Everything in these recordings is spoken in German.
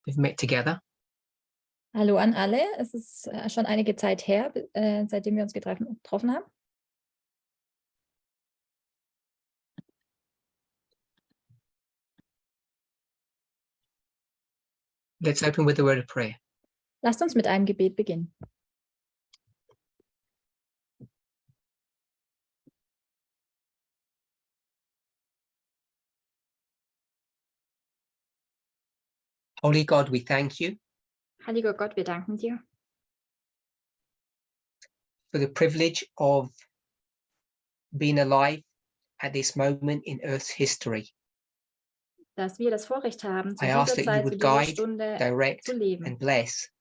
we've met together. Hallo an alle. Es ist schon einige Zeit her, seitdem wir uns getroffen haben. Let's open with a word of prayer. Lasst uns mit einem Gebet beginnen. Holy God, we thank you Heiliger Gott, wir danken dir for the privilege of being alive at this moment in Earth's history. dass wir das Vorrecht haben, zu I ask dieser that you Zeit, zu would dieser guide, Stunde direct, zu leben. and bless,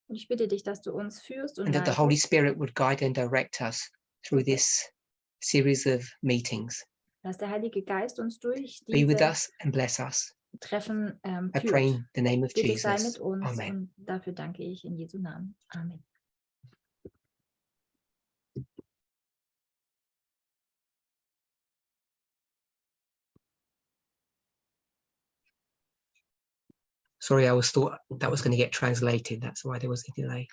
Und ich bitte dich, dass du uns führst und and that the Holy leitest, Spirit would guide and direct us through this series of meetings. dass der Heilige Geist uns durch Be with diese us and bless us. Treffen I pray führt. in the name of Bitte sei Jesus. mit uns Amen. und dafür danke ich in Jesu Namen. Amen. Sorry, I thought that was going to get translated. That's why there was a delay.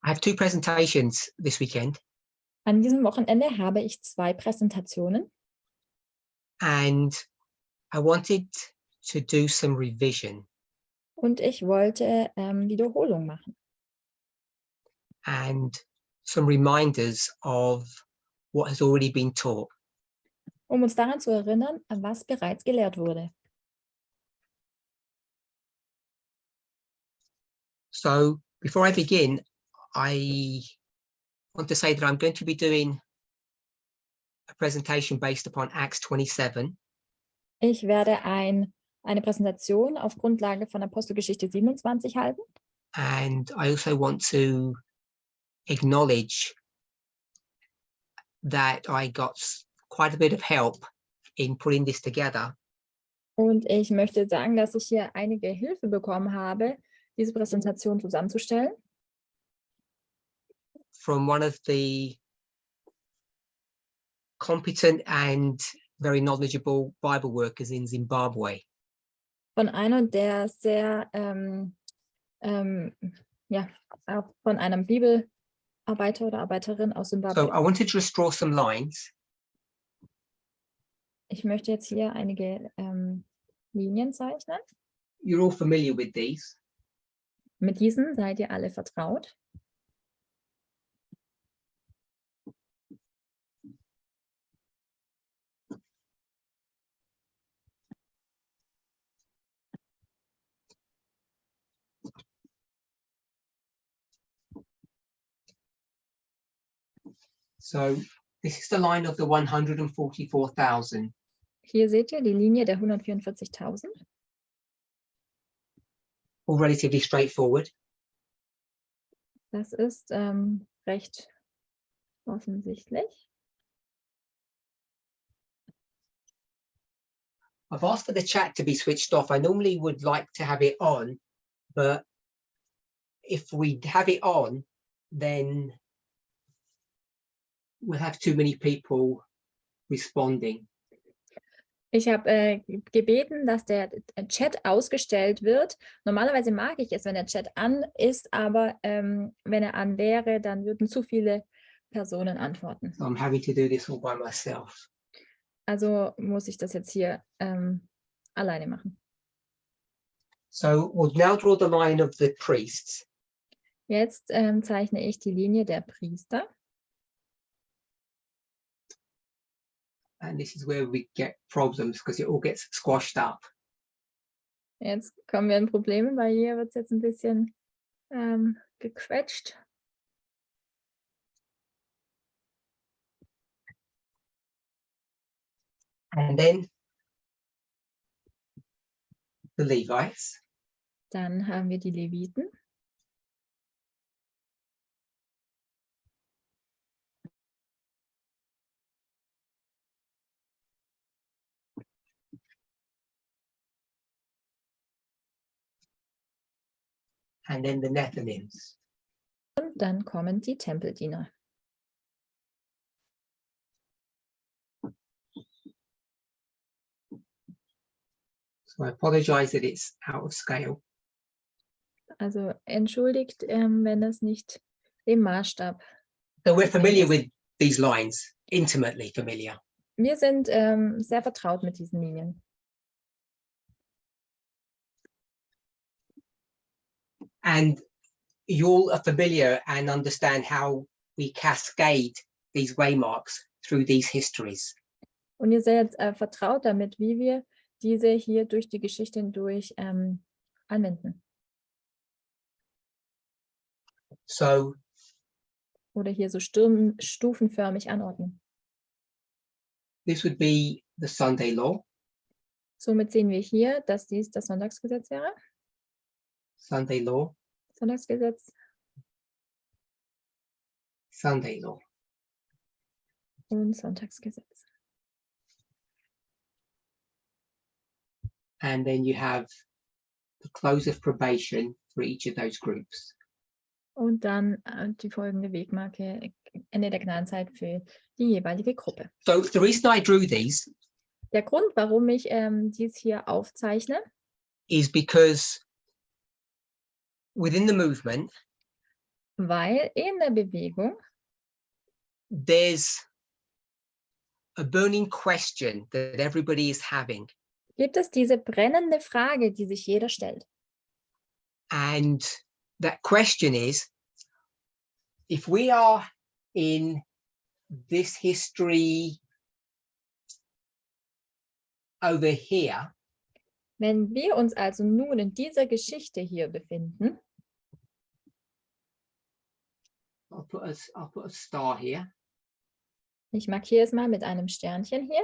I have two presentations this weekend, An diesem Wochenende habe ich 2 Präsentationen and I wanted to do some revision und ich wollte Wiederholung machen and some reminders of what has already been taught. um uns daran zu erinnern, was bereits gelehrt wurde. So before I begin, I want to say that I'm going to be doing a presentation based upon Acts 27. Ich werde eine Präsentation auf Grundlage von Apostelgeschichte 27 halten. And I also want to acknowledge that I got quite a bit of help in putting this together. Und ich möchte sagen, dass ich hier einige Hilfe bekommen habe, diese Präsentation zusammenzustellen. From one of the competent and very knowledgeable Bible workers in Zimbabwe. Von einer der sehr, von einem Bibelarbeiter oder Arbeiterin aus So Zimbabwe. I wanted to just draw some lines. Ich möchte jetzt hier einige Linien zeichnen. You're all familiar with these. Mit diesen seid ihr alle vertraut. So this is the line of the 144,000. Hier seht ihr die Linie der 144.000. All relatively straightforward. Das ist recht offensichtlich. I've asked for the chat to be switched off. I normally would like to have it on, but if we have it on, then we'll have too many people responding. Ich habe gebeten, dass der Chat ausgestellt wird. Normalerweise mag ich es, wenn der Chat an ist, aber wenn er an wäre, dann würden zu viele Personen antworten. So I'm having to do this all by myself. Also muss ich das jetzt hier alleine machen. So we'll now draw the line of the priests. Jetzt zeichne ich die Linie der Priester. And this is where we get problems because it all gets squashed up. Jetzt kommen wir in Probleme, weil hier wird es jetzt ein bisschen gequetscht. And then the Levites. Dann haben wir die Leviten. and then the Nethinims. Und dann kommen die Tempeldiener. So I apologize that it's out of scale. Also entschuldigt, wenn es nicht dem Maßstab. So we're familiar ist. with these lines, intimately familiar. Wir sind sehr vertraut mit diesen Linien. And you all are familiar and understand how we cascade these waymarks through these histories. Und ihr seid vertraut damit, wie wir diese hier durch die Geschichte hindurch anwenden. So Oder hier so stufenförmig anordnen. this would be the Sunday law. Somit sehen wir hier, dass dies das Sonntagsgesetz wäre. Sunday law, Sonntagsgesetz Sunday law. und Sonntagsgesetz. And then you have the close of probation for each of those groups. Und dann die folgende Wegmarke, Ende der Gnadenzeit für die jeweilige Gruppe. So the reason I drew these Der Grund, warum ich dies hier aufzeichne, is because within the movement, weil in der Bewegung there's a burning question that everybody is having. gibt es diese brennende Frage, die sich jeder stellt. And that question is, if we are in this history over here, Wenn wir uns also nun in dieser Geschichte hier befinden, I'll put a star here. ich markiere es mal mit einem Sternchen hier.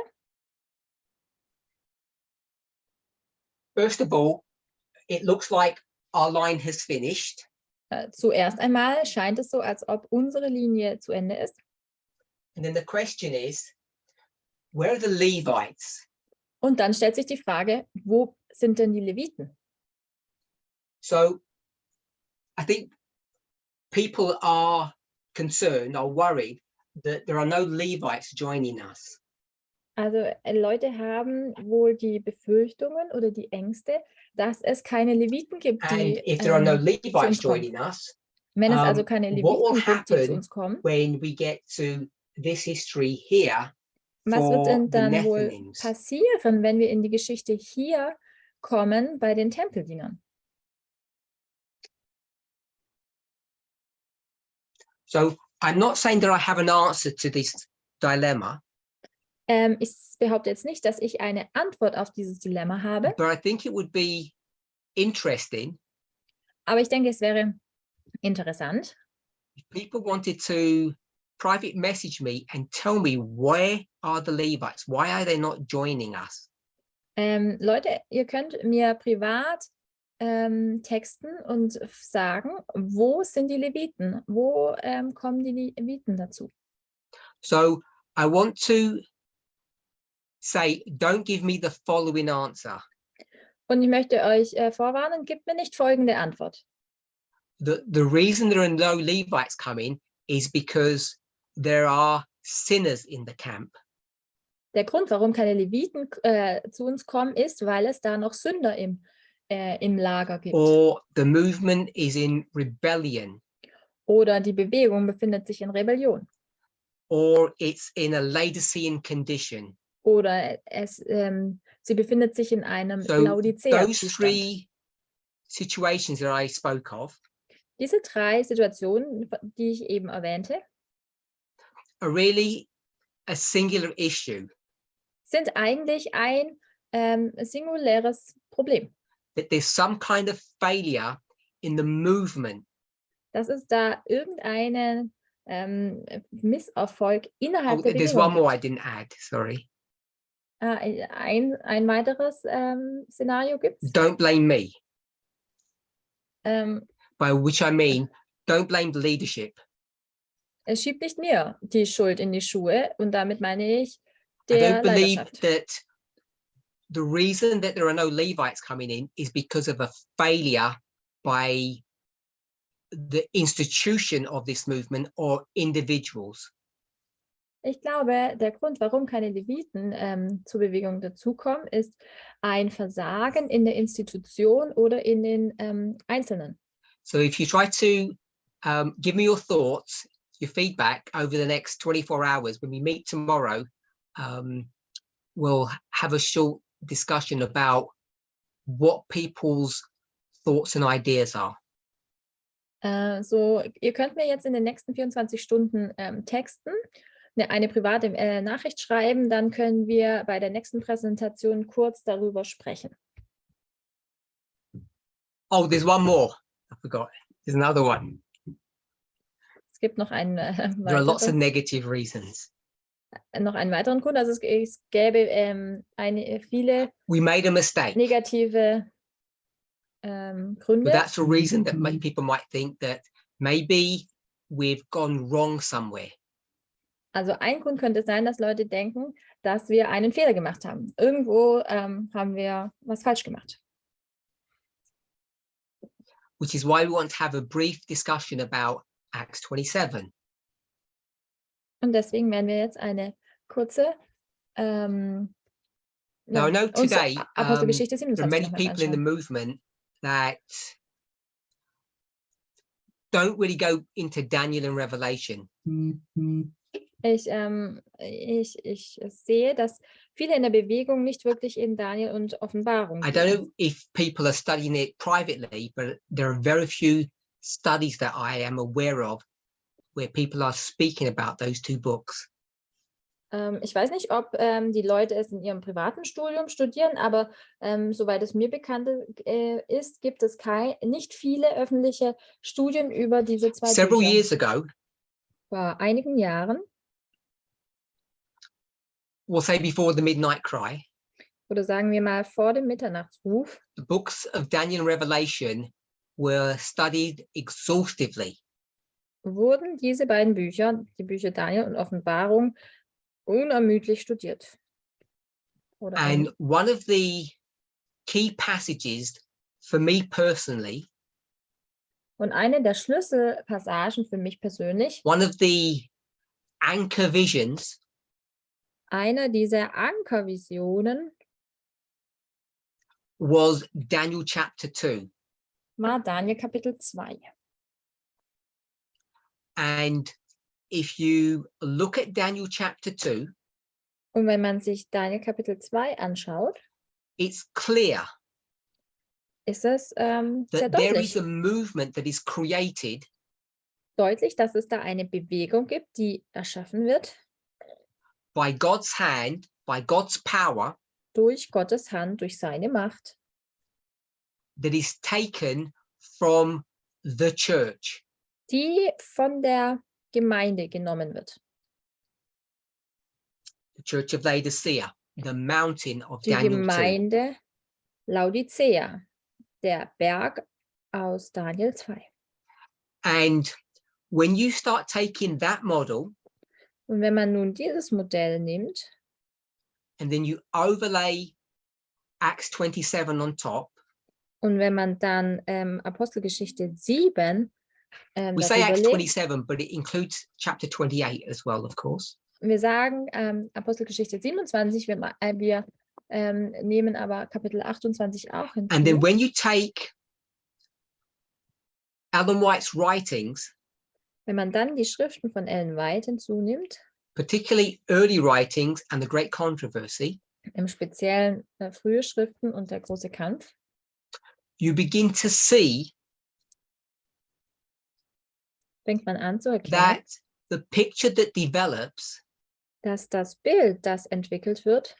First of all, it looks like our line has finished. Zuerst einmal scheint es so, als ob unsere Linie zu Ende ist. And then the question is, where are the Levites? Und dann stellt sich die Frage, wo sind denn die Leviten? So I think people are concerned, are worried that there are no Levites joining us. Also Leute haben wohl die Befürchtungen oder die Ängste, dass es keine Leviten gibt, And die if there are no zu Levites uns kommen. joining us, Wenn es also keine what will Leviten gibt, die zu happen uns kommen, when we get to this history here was wird for denn the dann wohl Nethinims? passieren, wenn wir in die Geschichte hier kommen bei den Tempeldienern? So I'm not saying that I have an answer to this dilemma, Ich behaupte jetzt nicht, dass ich eine Antwort auf dieses Dilemma habe, but I think it would be interesting aber ich denke, es wäre interessant, if people wanted to private message me and tell me where are the Levites? Why are they not joining us? Leute, ihr könnt mir privat texten und sagen, wo sind die Leviten? Wo kommen die Leviten dazu? So I want to say, don't give me the following answer. Und ich möchte euch vorwarnen, gebt mir nicht folgende Antwort. The reason there are no Levites coming is because there are sinners in the camp. Der Grund, warum keine Leviten zu uns kommen, ist, weil es da noch Sünder im Lager gibt. Or the movement is in rebellion. Oder die Bewegung befindet sich in Rebellion. Or it's in a Laodicean condition. Oder sie befindet sich in einem So those Laodicea-Zustand. three situations that I spoke of Diese drei Situationen, die ich eben erwähnte, are really a singular issue. sind eigentlich ein singuläres Problem. That there's some kind of failure in the movement. Dass es da irgendeinen Misserfolg innerhalb der There's Bewegung one more I gibt. didn't add, sorry. Ein weiteres Szenario gibt es. Don't blame me. By which I mean, don't blame the leadership. Es schiebt nicht mir die Schuld in die Schuhe und damit meine ich I der don't believe Leiterschaft. that the reason that there are no Levites coming in is because of a failure by the institution of this movement are individuals. Ich glaube, der Grund, warum keine Leviten zur Bewegung dazukommen, ist ein Versagen in der Institution oder in den Einzelnen. So if you try to give me your thoughts, your feedback over the next 24 hours, when we meet tomorrow, we'll have a short discussion about what people's thoughts and ideas are. So, ihr könnt mir jetzt in den nächsten 24 Stunden texten, eine private Nachricht schreiben, dann können wir bei der nächsten Präsentation kurz darüber sprechen. Oh, there's one more. I forgot. There's another one. Es gibt noch einen There are lots of negative reasons. noch einen weiteren Grund. Also es gäbe viele We made a mistake. negative Gründe. But that's a reason that many people might think that maybe we've gone wrong somewhere. Also ein Grund könnte sein, dass Leute denken, dass wir einen Fehler gemacht haben. Irgendwo haben wir was falsch gemacht. Which is why we want to have a brief discussion about Acts 27. Und deswegen werden wir jetzt eine kurze Now I know uns today Apostelgeschichte there are 27 many nochmals people in the anschauen. movement that don't really go into Daniel and Revelation. Ich sehe, dass viele in der Bewegung nicht wirklich in Daniel und Offenbarung I gehen. don't know if people are studying it privately, but there are very few studies that I am aware of where people are speaking about those two books. Ich weiß nicht, ob die Leute es in ihrem privaten Studium studieren, aber soweit es mir bekannt ist, gibt es nicht viele öffentliche Studien über diese zwei Several Bücher. years ago, Vor einigen Jahren, we'll say before the midnight cry, oder sagen wir mal vor dem Mitternachtsruf, the books of Daniel and Revelation were studied exhaustively. wurden diese beiden Bücher, die Bücher Daniel und Offenbarung, unermüdlich studiert. Oder And one of the key passages for me personally, und eine der Schlüsselpassagen für mich persönlich, one of the anchor visions, eine dieser Ankervisionen was Daniel chapter 2. war Daniel Kapitel 2. And if you look at Daniel chapter 2, Und wenn man sich Daniel Kapitel 2 anschaut, it's clear ist es sehr that there is deutlich, a movement that is created dass es da eine Bewegung gibt, die erschaffen wird by God's hand, by God's power, durch Gottes Hand, durch seine Macht, that is taken from the church. die von der Gemeinde genommen wird. The church of Laodicea, the mountain of Die Daniel 2. Gemeinde Laodicea, der Berg aus Daniel 2. And when you start taking that model Und wenn man nun dieses Modell nimmt and then you overlay Acts 27 on top, und wenn man dann Apostelgeschichte 7 we say darüber Acts legt, 27, but it includes chapter 28 as well, of course. wir sagen Apostelgeschichte 27, wir nehmen aber Kapitel 28 auch hinzu. And then when you take Ellen White's writings, Wenn man dann die Schriften von Ellen White hinzunimmt, particularly early writings and the Great Controversy, im Speziellen frühe Schriften und der große Kampf, you begin to see fängt man an zu erkennen, that the picture that develops dass das Bild, das entwickelt wird,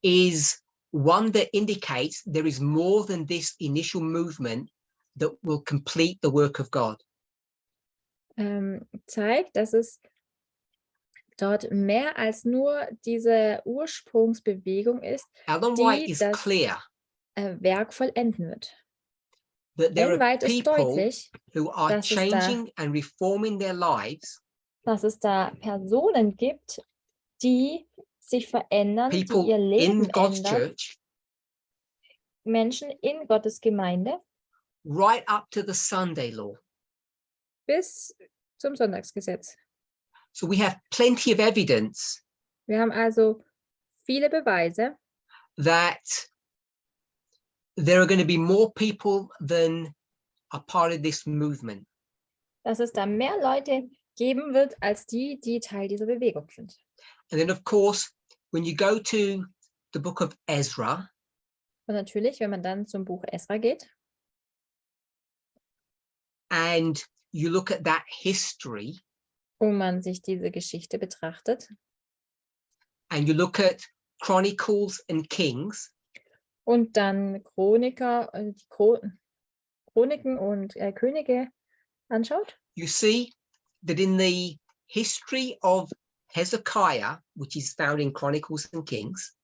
is one that indicates there is more than this initial movement that will complete the work of God. zeigt, dass es dort mehr als nur diese Ursprungsbewegung ist, Ellen White die is das clear Werk vollenden wird. that there Ellen are White ist people deutlich, who are dass es da- changing and reforming their lives, dass es da Personen gibt, die sich verändern, die people ihr Leben in God's ändern, church, Menschen in Gottes Gemeinde, right up to the Sunday law. bis zum Sonntagsgesetz. So we have plenty of evidence Wir haben also viele Beweise, that there are going to be more people than are part of this movement. dass es da mehr Leute geben wird, als die, die Teil dieser Bewegung sind. And then, of course, when you go to the book of Ezra, Und natürlich, wenn man dann zum Buch Esra geht and you look at that history, und man sich diese Geschichte betrachtet and you look at Chronicles and Kings, und dann Chroniken und Könige anschaut, you see that in the history of Hezekiah, which is found in Chronicles and Kings,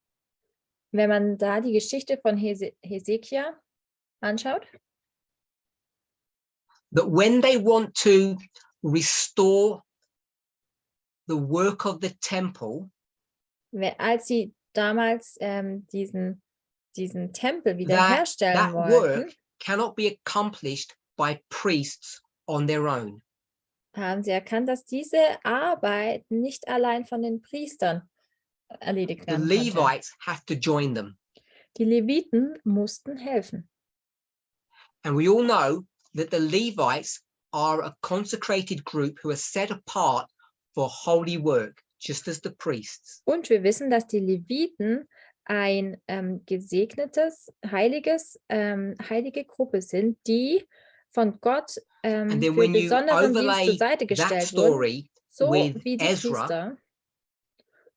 wenn man da die Geschichte von Hesekia anschaut, that when they want to restore the work of the temple, als sie damals diesen Tempel that wiederherstellen wollten, work cannot be accomplished by priests on their own. haben sie erkannt, dass diese Arbeit nicht allein von den Priestern erledigt The werden konnte. Levites have to join them. Die Leviten mussten helfen. And we all know that the Levites are a consecrated group who are set apart for holy work, just as the priests. Und wir wissen, dass die Leviten ein gesegnetes, heilige Gruppe sind, die von Gott And then für when you besonderen Dienst zur overlay Seite that gestellt wurden, story so with wie die Ezra, Priester.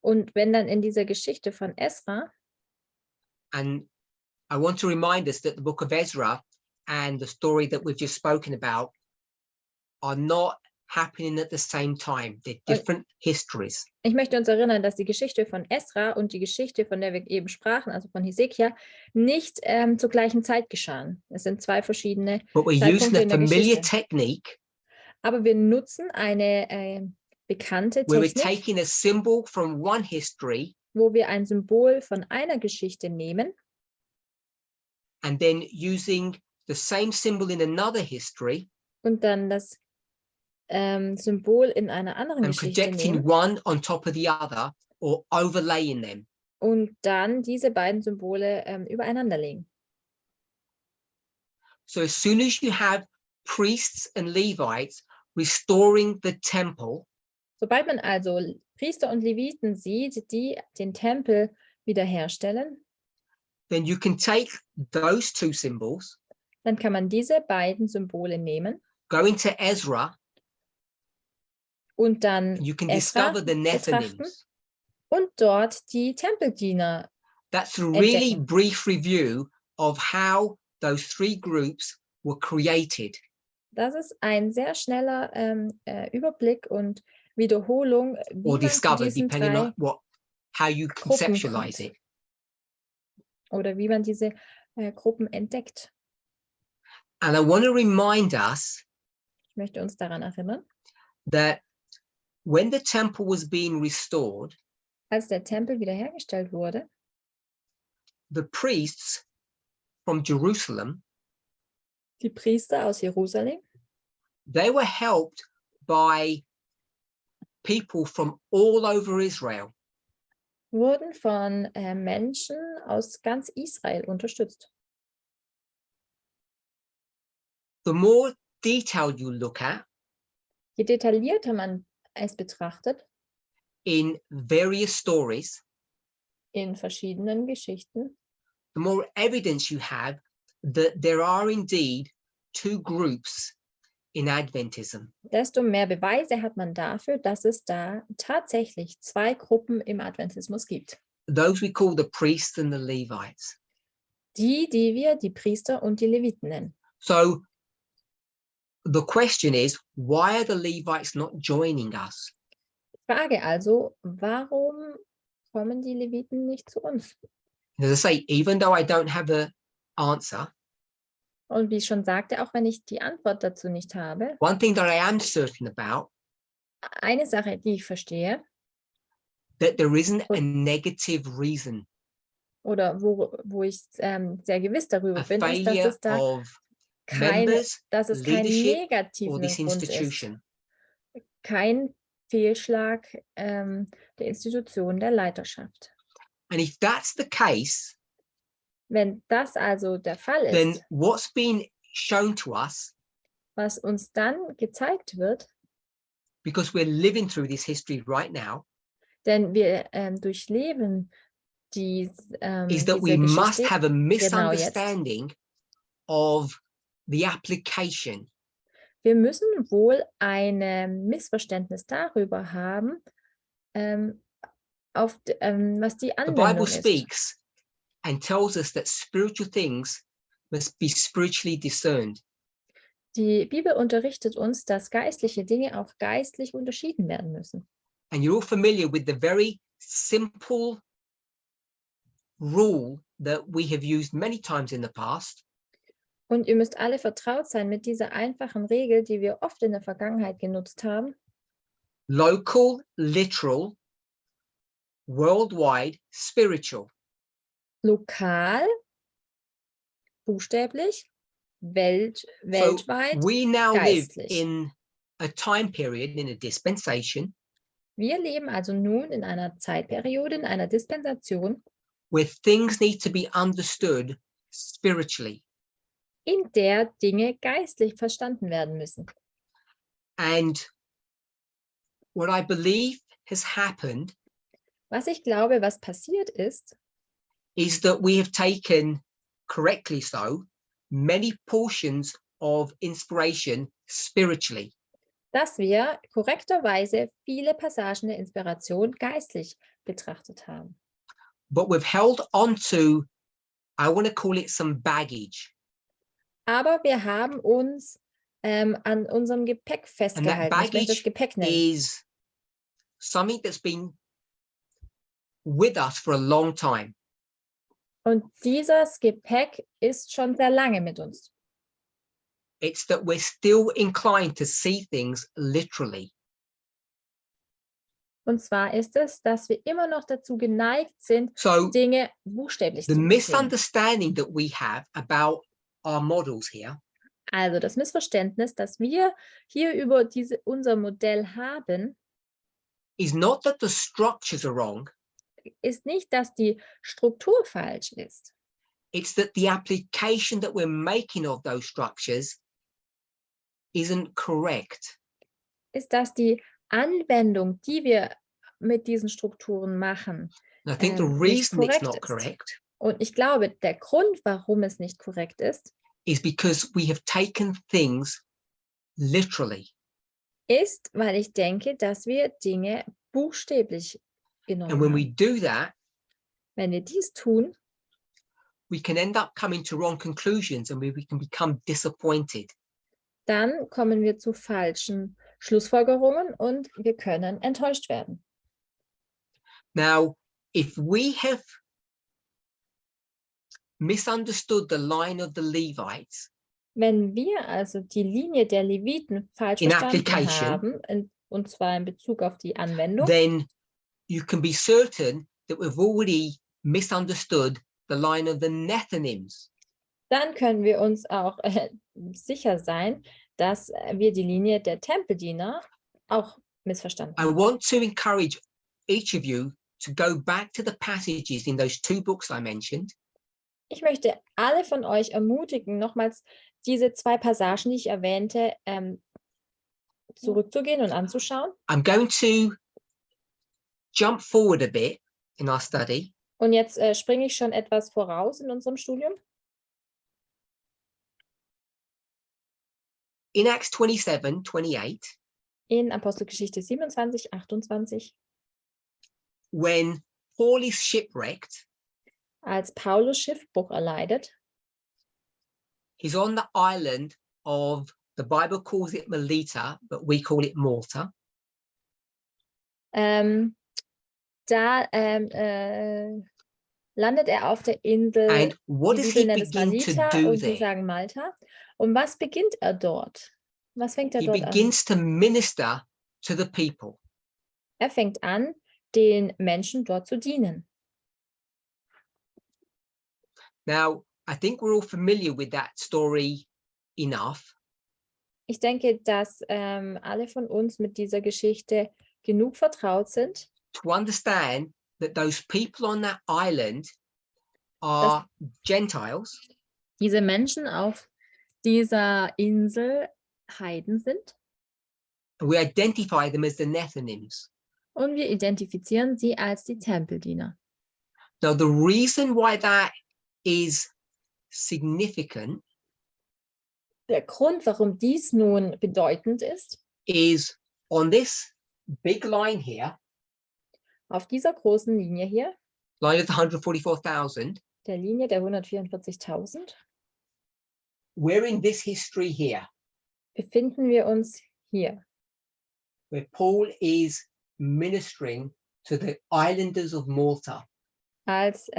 Und wenn dann in dieser Geschichte von Esra, and I want to remind us that the book of Ezra and the story that we've just spoken about are not happening at the same time. They're different histories. ich möchte uns erinnern, dass die Geschichte von Esra und die Geschichte, von der wir eben sprachen, also von Hesekia, nicht zur gleichen Zeit geschahen. Es sind zwei verschiedene But we're using Zeitpunkte a in der familiar Geschichte. technique Aber wir nutzen eine bekannte where we're Technik, taking a symbol from one history wo wir ein Symbol von einer Geschichte nehmen and then using the same symbol in another history und dann das Symbol in einer anderen and Geschichte projecting nehmen one on top of the other or overlaying them. und dann diese beiden Symbole übereinander legen. So as soon as you have priests and Levites restoring the temple, Sobald man also Priester und Leviten sieht, die den Tempel wiederherstellen, then you can take those two symbols, dann kann man diese beiden Symbole nehmen go into Ezra, und dann and you can Esra discover the betrachten Nethinims. und dort die Tempeldiener. That's a really Entdecken. brief review of how those three groups were created. Das ist ein sehr schneller Überblick und Wiederholung, wie Or man zu discovered, diesen depending on drei how you conceptualize it. oder wie man diese Gruppen entdeckt. And I want to remind us Ich möchte uns daran erinnern, that when the temple was being restored, als der Tempel wiederhergestellt wurde, the priests from Jerusalem, die Priester aus Jerusalem, they were helped by people from all over Israel. wurden von Menschen aus ganz Israel unterstützt. The more detailed you look at Je detaillierter man es betrachtet, in various stories, in verschiedenen Geschichten, the more evidence you have that there are indeed two groups in Adventism. desto mehr Beweise hat man dafür, dass es da tatsächlich zwei Gruppen im Adventismus gibt. Those we call the priests and the Levites. Die wir die Priester und die Leviten nennen. So the question is, why are the Levites not joining us? Frage also, warum kommen die Leviten nicht zu uns? As I say, even though I don't have an answer, Und wie ich schon sagte, auch wenn ich die Antwort dazu nicht habe, one thing that I am certain about, eine Sache, die ich verstehe, that there isn't a negative reason, oder wo ich sehr gewiss darüber a bin, ist, dass failure es da of members, dass es kein leadership, or negativer this Grund ist, institution. kein Fehlschlag der Institution der Leiterschaft. And if that's the case, Wenn das also der Fall then ist, what's been shown to us, was uns dann gezeigt wird, because we're living through this history right now, denn wir durchleben is that we diese must Geschichte have a genau jetzt. misunderstanding of the application. Wir müssen wohl ein Missverständnis darüber haben, was die The Anwendung Bible ist. speaks and tells us that spiritual things must be spiritually discerned. Die Bibel unterrichtet uns, dass geistliche Dinge auch geistlich unterschieden werden müssen. And you're all familiar with the very simple rule that we have used many times in the past. Und ihr müsst alle vertraut sein mit dieser einfachen Regel, die wir oft in der Vergangenheit genutzt haben. Local, literal, worldwide, spiritual. Lokal, buchstäblich, weltweit, So we now live geistlich. in a time period, in a dispensation, Wir leben also nun in einer Zeitperiode, in einer Dispensation, where things need to be understood spiritually. in der Dinge geistlich verstanden werden müssen. And what I believe has happened Was ich glaube, was passiert ist, is that we have taken, correctly so, many portions of inspiration spiritually. dass wir korrekterweise viele Passagen der Inspiration geistlich betrachtet haben. But we've held on to, I want to call it some baggage. Aber wir haben uns an unserem Gepäck And that festgehalten. Ich möchte es baggage Gepäck nennen. is something that's been with us for a long time. Und dieses Gepäck ist schon sehr lange mit uns. It's that we're still inclined to see things literally. Und zwar ist es, dass wir immer noch dazu geneigt sind, So Dinge buchstäblich the zu sehen. misunderstanding that we have about our models here Also das Missverständnis, das wir hier über unser Modell haben, is not that the structures are wrong, ist nicht, dass die Struktur falsch ist. it's that the application that we're making of those structures isn't correct. Ist, dass die Anwendung, die wir mit diesen Strukturen machen, And I think the nicht reason it's korrekt not ist. correct Und ich glaube, der Grund, warum es nicht korrekt ist, is because we have taken things literally. ist, weil ich denke, dass wir Dinge buchstäblich And genommen when we haben. do that, Wenn wir dies tun, we can end up coming to wrong conclusions and we can become disappointed. dann kommen wir zu falschen Schlussfolgerungen und wir können enttäuscht werden. Now, if we have misunderstood the line of the Levites Wenn wir also die Linie der Leviten falsch in verstanden application, haben, und zwar in Bezug auf die Anwendung, then you can be certain that we've already misunderstood the line of the Nethinims. dann können wir uns auch sicher sein, dass wir die Linie der Tempeldiener auch missverstanden I haben. want to encourage each of you to go back to the passages in those two books I mentioned Ich möchte alle von euch ermutigen, nochmals diese zwei Passagen, die ich erwähnte, zurückzugehen und anzuschauen. I'm going to jump forward a bit in our study. Und jetzt springe ich schon etwas voraus in unserem Studium. In Acts 27, 28, In Apostelgeschichte 27, 28, when Paul is shipwrecked, als Paulus Schiffbruch erleidet, he's on the island of, the Bible calls it Melita, but we call it Malta. da landet er auf der Insel, And what die does Bibel he nennt es begin to Malita do und wir there? sagen Malta. Und was beginnt er dort? Was fängt er He dort an? begins to minister to the people. Er fängt an, den Menschen dort zu dienen. Now, I think we're all familiar with that story enough Ich denke, dass alle von uns mit dieser Geschichte genug vertraut sind, to understand that those people on that island are Gentiles diese Menschen auf dieser Insel Heiden sind and we identify them as the Nethinims. und wir identifizieren sie als die Tempeldiener. Now, the reason why that is significant Der Grund, warum dies nun bedeutend ist, is on this big line here, auf dieser großen Linie hier, line of the 144,000, der Linie der 144.000, we're in this history here, befinden wir uns hier, where Paul is ministering to the islanders of Malta. als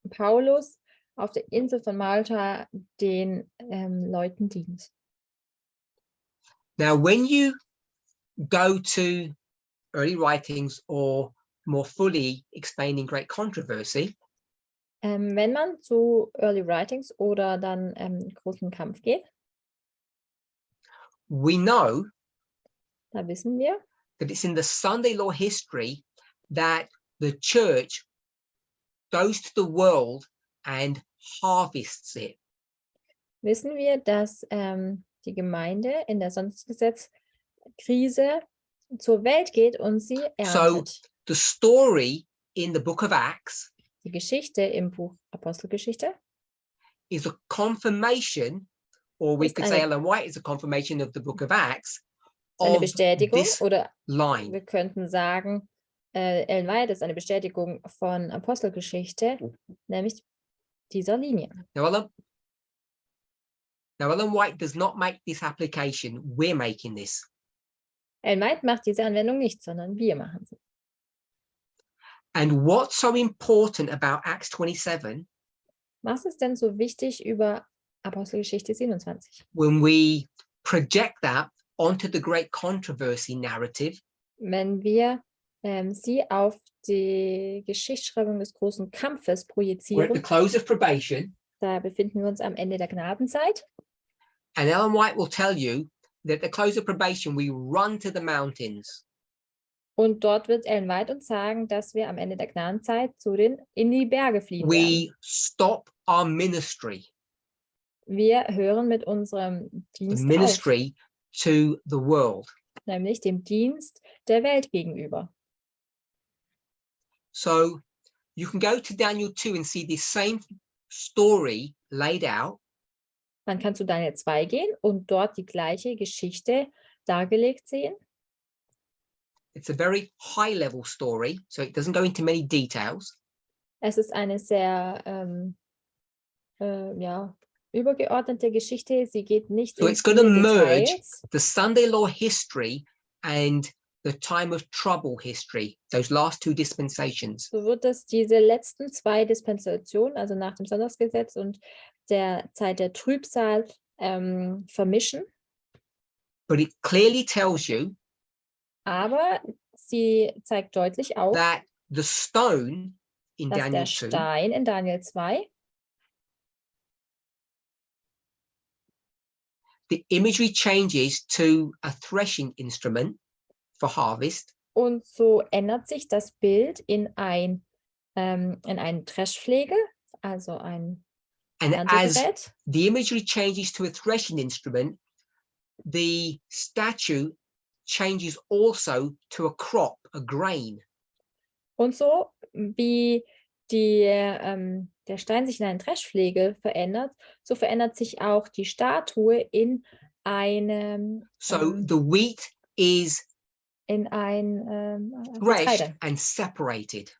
Paulus auf der Insel von Malta den Leuten dient. Now, when you go to early writings or more fully explaining great controversy, Wenn man zu Early Writings oder dann Großen Kampf geht, we know da wissen wir, that it's in the Sunday law history that the church goes to the world and harvests it. wissen wir, dass die Gemeinde in der Sonntagsgesetz-Krise zur Welt geht und sie erntet. The story in the book of Acts Die Geschichte im Buch Apostelgeschichte is a confirmation, or we Ist could say eine- Ellen White is a confirmation of the book of Acts, ist eine of Bestätigung this oder line. wir könnten sagen, Ellen White ist eine Bestätigung von Apostelgeschichte, nämlich dieser Linie. Now, Ellen White does not make this application. We're making this. Ellen White macht diese Anwendung nicht, sondern wir machen sie. And what's so important about Acts 27 Was ist denn so wichtig über Apostelgeschichte 27? when we project that onto the great controversy narrative? Wenn wir sie auf die Geschichtsschreibung des Großen Kampfes We're at the projizieren, close of probation, da befinden wir uns am Ende der Gnadenzeit. and Ellen White will tell you that at the close of probation, we run to the mountains. Und dort wird Ellen White uns sagen, dass wir am Ende der Gnadenzeit in die Berge fliehen werden. We stop our ministry, Wir hören mit unserem the Dienst auf, ministry to the world. nämlich dem Dienst der Welt gegenüber. So you can go to Daniel 2 and see this same story laid out. Dann kannst du Daniel 2 gehen und dort die gleiche Geschichte dargelegt sehen. It's a very high level story, so it doesn't go into many details. Es ist eine sehr übergeordnete Geschichte. Sie geht nicht So in it's going to viele merge Details. the Sunday law history and the time of trouble history, those last two dispensations. So wird es diese letzten zwei Dispensationen, also nach dem Sonntagsgesetz und der Zeit der Trübsal, vermischen. But it clearly tells you Aber sie zeigt deutlich auf, that the stone in dass Daniel der 2 Stein in Daniel 2, the imagery changes to a threshing instrument for harvest. und so ändert sich das Bild in eine Dreschflege, also ein And as Erntegerät. the imagery changes to a threshing instrument, the statue changes also to a crop, a grain. Und so wie der Stein sich in eine Dreschflege verändert, so verändert sich auch die Statue in eine So the wheat is threshed Getreide. and separated.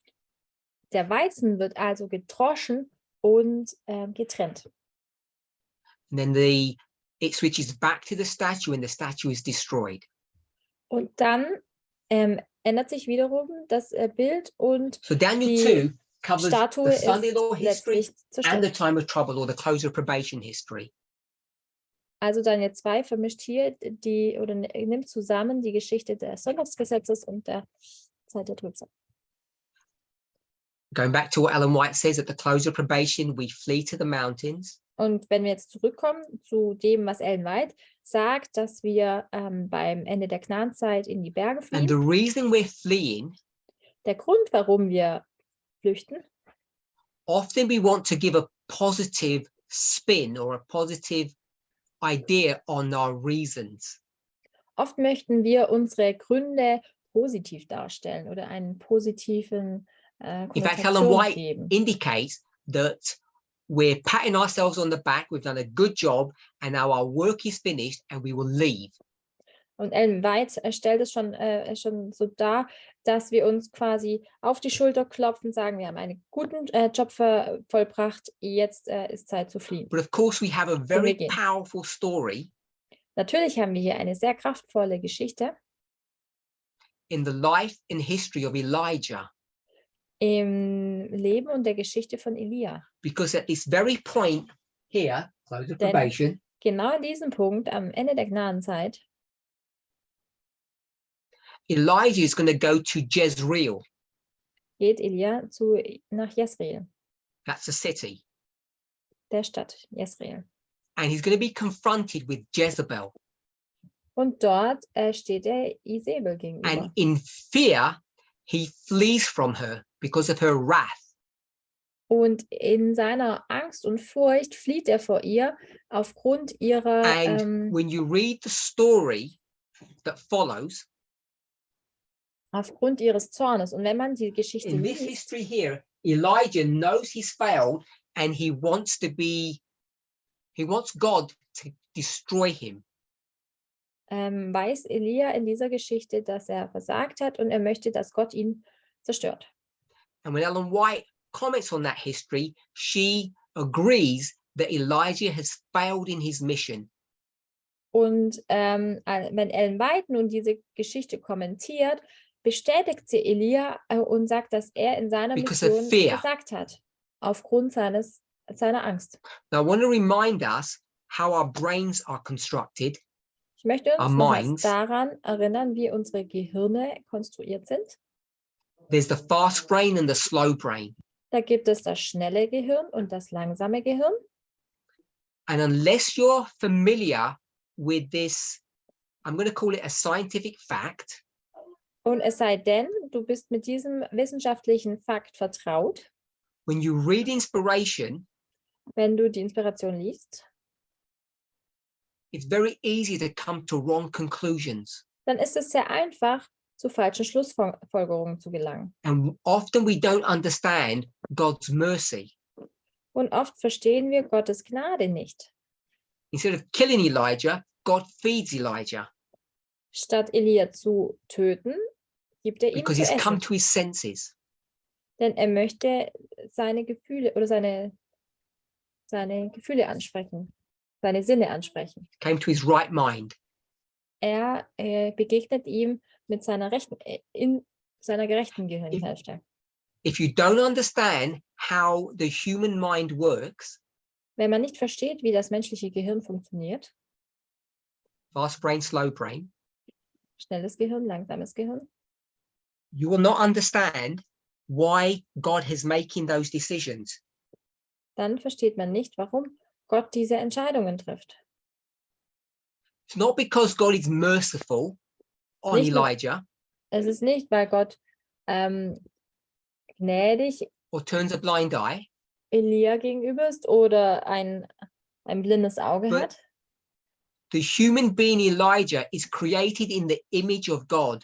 Der Weizen wird also gedroschen und getrennt. And then it switches back to the statue and the statue is destroyed. Und dann ändert sich wiederum das Bild und So Daniel die 2 covers Statue the Sunday ist law history letztlich and the zerstört. time of trouble or the close of probation history. Also Daniel 2 vermischt hier nimmt zusammen die Geschichte des Sonntagsgesetzes und der Zeit der Trübsal. Going back to what Ellen White says, at the close of probation, we flee to the mountains. Und wenn wir jetzt zurückkommen zu dem, was Ellen White sagt, dass wir beim Ende der Gnadenzeit in die Berge And fliehen. the reason we're fleeing, Der Grund, warum wir flüchten, often we want to give a positive spin or a positive idea on our reasons. oft möchten wir unsere Gründe positiv darstellen oder einen positiven In fact, Helen Konnotation White geben. indicates that we're patting ourselves on the back, we've done a good job, and now our work is finished and we will leave. Und Ellen White stellt es schon so dar, dass wir uns quasi auf die Schulter klopfen, sagen, wir haben einen guten Job vollbracht, jetzt ist Zeit zu fliehen. But of course, we have a very gehen. powerful story Natürlich haben wir hier eine sehr kraftvolle Geschichte in the life and history of Elijah, im Leben und der Geschichte von Elia. because at this very point here, close of Denn- probation, Genau an diesem Punkt, am Ende der Gnadenzeit, Elijah is going to go to Jezreel. geht Elia nach Jezreel, That's a city. der Stadt Jezreel. And he's going to be confronted with Jezebel. Und dort steht er Isabel And gegenüber. in fear, he flees from her because of her wrath. Und in seiner Angst und Furcht flieht er vor ihr aufgrund ihrer, And when you read the story that follows, aufgrund ihres Zornes. Und wenn man die Geschichte in this liest, history here, Elijah knows he's failed and he wants God to destroy him. weiß Elia in dieser Geschichte, dass er versagt hat und er möchte, dass Gott ihn zerstört. And when Ellen White comments on that history, she agrees that Elijah has failed in his mission. Und wenn Ellen White nun diese Geschichte kommentiert, bestätigt sie Elia und sagt, dass er in seiner Because of Mission fear. versagt hat, aufgrund seiner Angst. Now, I want to remind us how our brains are constructed. Ich möchte Our uns nochmals minds. daran erinnern, wie unsere Gehirne konstruiert sind. There's the fast brain and the slow brain. Da gibt es das schnelle Gehirn und das langsame Gehirn. And unless you're familiar with this, I'm going to call it a scientific fact, Und es sei denn, du bist mit diesem wissenschaftlichen Fakt vertraut, when you read inspiration, wenn du die Inspiration liest, it's very easy to come to wrong conclusions. dann ist es sehr einfach, zu falschen Schlussfolgerungen zu gelangen. And often we don't understand God's mercy. Und oft verstehen wir Gottes Gnade nicht. Instead of killing Elijah, God feeds Elijah Statt Elia zu töten, gibt er ihm because zu he's come essen. to his senses. Denn er möchte seine Gefühle oder seine Gefühle ansprechen, seine Sinne ansprechen. Came to his right mind. Er begegnet ihm mit in seiner gerechten Gehirnhälfte. If you don't understand how the human mind works, Wenn man nicht versteht, wie das menschliche Gehirn funktioniert, fast brain, slow brain, schnelles Gehirn, langsames Gehirn, you will not understand why God is making those decisions. dann versteht man nicht, warum Gott diese Entscheidungen trifft. It's not because God is merciful on Nicht nur- Elijah Es ist nicht, weil Gott gnädig or turns a blind eye, Elia gegenüber ist oder ein blindes Auge But- hat, the human being Elijah is created in the image of God.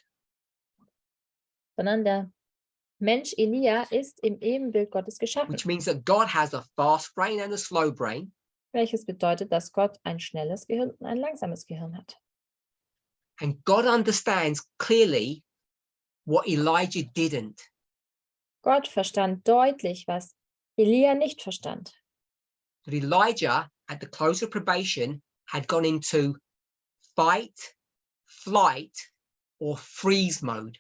sondern der Mensch Elia ist im Ebenbild Gottes geschaffen, Which means that God has a fast brain and a slow brain, welches bedeutet, dass Gott ein schnelles Gehirn und ein langsames Gehirn hat. and God understands clearly what Elijah didn't. Gott verstand deutlich, was Elia nicht verstand. That Elijah, at the close of probation, had gone into fight, flight, or freeze mode.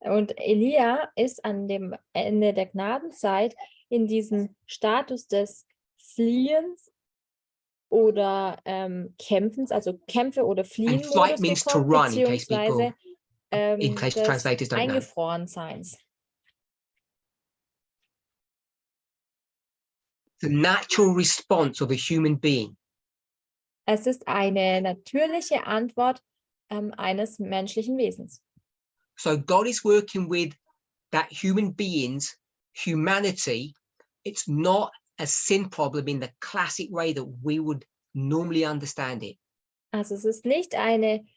Und Elia ist an dem Ende der Gnadenzeit in diesen Status des Fliehens oder Kämpfens, also Kämpfe oder Fliehen And flight Modus means to gekommen, run, in case people, beziehungsweise in case des translators don't know. Eingefrorenseins. the natural response of a human being. Es ist eine natürliche Antwort eines menschlichen Wesens. So God is working with that human being's humanity. It's not a sin problem in the classic way that we would normally understand it. Also es ist nicht ein